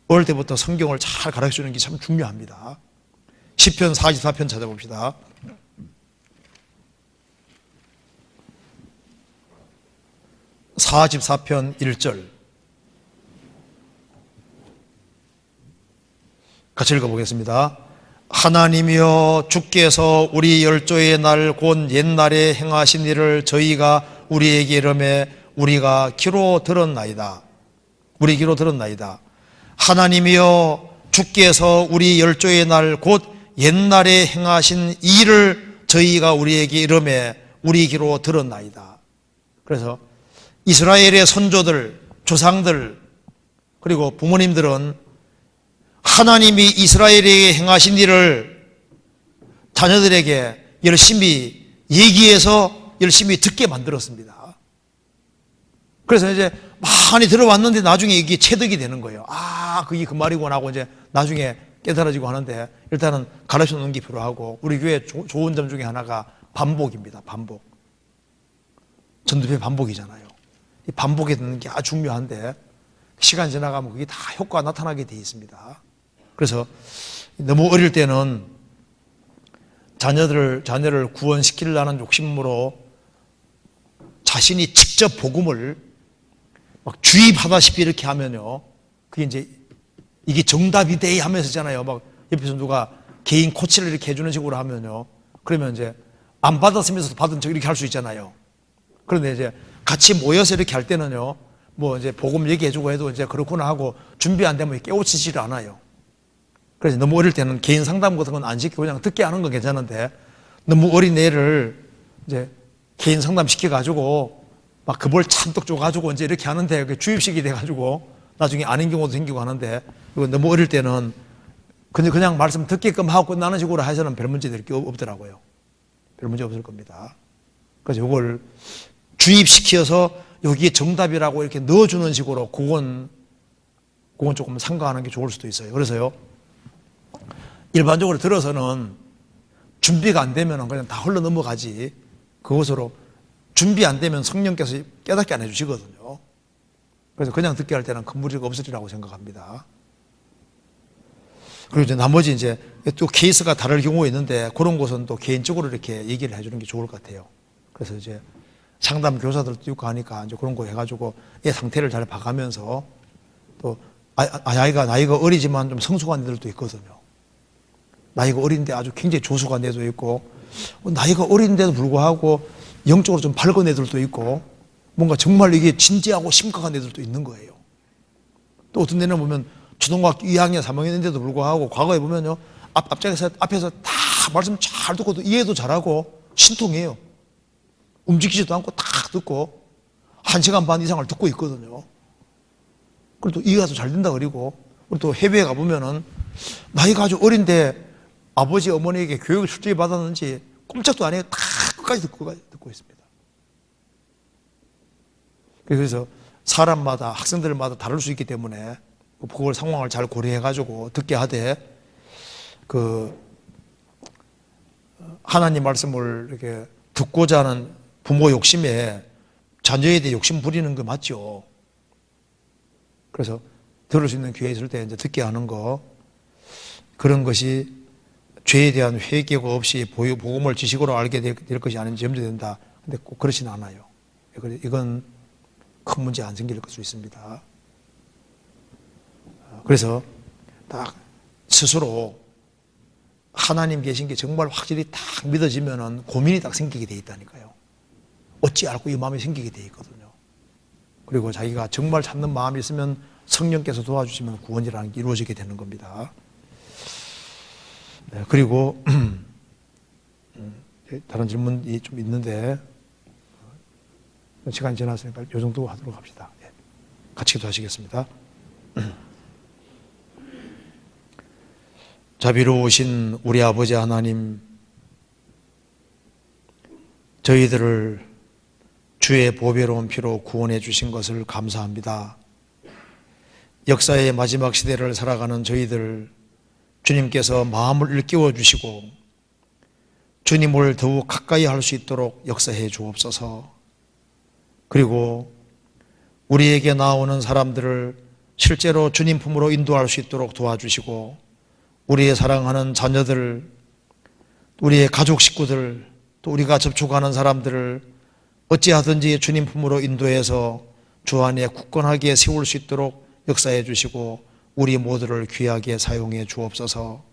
어릴 때부터 성경을 잘 가르쳐 주는 게 참 중요합니다. 시편 44편 찾아봅시다. (44편) 1절 같이 읽어보겠습니다. 하나님이여 주께서 우리 열조의 날 곧 옛날에 행하신 일을 저희가 우리에게 이르매 우리가 귀로 들었나이다. 우리 귀로 들었나이다. 하나님이여 주께서 우리 열조의 날 곧 옛날에 행하신 일을 저희가 우리에게 이름에 우리 귀로 들었나이다. 그래서 이스라엘의 선조들, 조상들, 그리고 부모님들은 하나님이 이스라엘에게 행하신 일을 자녀들에게 열심히 얘기해서 열심히 듣게 만들었습니다. 그래서 이제 많이 들어왔는데 나중에 이게 체득이 되는 거예요. 아, 그게 그 말이구나 하고 이제 나중에 깨달아지고 하는데, 일단은 가르쳐 놓는 게 필요하고, 우리 교회 좋은 점 중에 하나가 반복입니다. 반복. 전도회 반복이잖아요. 이 반복에 듣는 게 아주 중요한데, 시간이 지나가면 그게 다 효과가 나타나게 돼 있습니다. 그래서 너무 어릴 때는 자녀를 구원시키려는 욕심으로 자신이 직접 복음을 막 주입하다시피 이렇게 하면요, 그게 이제 이게 정답이대 하면서 있잖아요. 막 옆에서 누가 개인 코치를 이렇게 해주는 식으로 하면요, 그러면 이제 안 받았으면서도 받은 척 이렇게 할 수 있잖아요. 그런데 이제 같이 모여서 이렇게 할 때는요, 뭐 이제 복음 얘기해주고 해도 이제 그렇구나 하고 준비 안 되면 깨우치지를 않아요. 그래서 너무 어릴 때는 개인 상담 같은 건 안 시키고 그냥 듣게 하는 건 괜찮은데, 너무 어린 애를 이제 개인 상담 시켜가지고 막 그볼 찬뜩 줘가지고 이제 이렇게 하는데 주입식이 돼가지고 나중에 아닌 경우도 생기고 하는데, 너무 어릴 때는 그냥 말씀 듣게끔 하고 끝나는 식으로 해서는 별 문제 될 게 없더라고요. 별 문제 없을 겁니다. 그래서 이걸 주입시켜서 여기에 정답이라고 이렇게 넣어주는 식으로 그건 조금 삼가하는 게 좋을 수도 있어요. 그래서요, 일반적으로 들어서는 준비가 안 되면 그냥 다 흘러 넘어가지, 그것으로 준비 안 되면 성령께서 깨닫게 안 해주시거든요. 그래서 그냥 듣게 할 때는 큰 무리가 없으리라고 생각합니다. 그리고 이제 나머지 이제 또 케이스가 다를 경우가 있는데, 그런 곳은 또 개인적으로 이렇게 얘기를 해주는 게 좋을 것 같아요. 그래서 이제 상담 교사들도 있고 하니까 이제 그런 거 해가지고 애 상태를 잘 봐가면서, 또 나이가 어리지만 좀 성숙한 애들도 있거든요. 나이가 어린데 아주 굉장히 조숙한 애도 있고, 나이가 어린데도 불구하고 영적으로 좀 밝은 애들도 있고, 뭔가 정말 이게 진지하고 심각한 애들도 있는 거예요. 또 어떤 애는 보면 초등학교 2학년, 3학년인데도 불구하고 과거에 보면요, 앞에서 다 말씀 잘 듣고도 이해도 잘하고 신통해요. 움직이지도 않고 딱 듣고 1시간 반 이상을 듣고 있거든요. 그리고 또 이해가 또 잘 된다 그리고, 그리고 또 해외에 가보면은 나이가 아주 어린데 아버지 어머니에게 교육을 철저히 받았는지 꼼짝도 안 해요. 다 끝까지 듣고 있습니다. 그래서 사람마다, 학생들마다 다를 수 있기 때문에 그걸 상황을 잘 고려해가지고 듣게 하되, 하나님 말씀을 이렇게 듣고자 하는 부모 욕심에 자녀에 대해 욕심 부리는 거 맞죠? 그래서 들을 수 있는 기회 있을 때 이제 듣게 하는 거, 그런 것이 죄에 대한 회개가 없이 복음을 지식으로 알게 될 것이 아닌지 염려된다. 근데 꼭 그렇지는 않아요. 이건 큰 문제 안 생길 수 있습니다. 그래서 딱 스스로 하나님 계신 게 정말 확실히 딱 믿어지면은 고민이 딱 생기게 돼 있다니까요. 어찌 알고 이 마음이 생기게 돼 있거든요. 그리고 자기가 정말 찾는 마음이 있으면 성령께서 도와주시면 구원이라는 게 이루어지게 되는 겁니다. 네, 그리고 다른 질문이 좀 있는데 시간이 지났으니까 이 정도 하도록 합시다. 네, 같이 기도하시겠습니다. 자비로우신 우리 아버지 하나님, 저희들을 주의 보배로운 피로 구원해 주신 것을 감사합니다. 역사의 마지막 시대를 살아가는 저희들, 주님께서 마음을 일깨워 주시고 주님을 더욱 가까이 할 수 있도록 역사해 주옵소서. 그리고 우리에게 나오는 사람들을 실제로 주님 품으로 인도할 수 있도록 도와주시고, 우리의 사랑하는 자녀들, 우리의 가족 식구들, 또 우리가 접촉하는 사람들을 어찌하든지 주님 품으로 인도해서 주 안에 굳건하게 세울 수 있도록 역사해 주시고 우리 모두를 귀하게 사용해 주옵소서.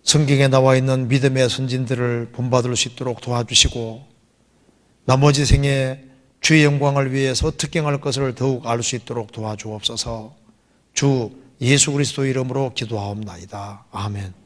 성경에 나와 있는 믿음의 선진들을 본받을 수 있도록 도와주시고, 나머지 생에 주의 영광을 위해서 특경할 것을 더욱 알 수 있도록 도와주옵소서. 주 예수 그리스도 이름으로 기도하옵나이다. 아멘.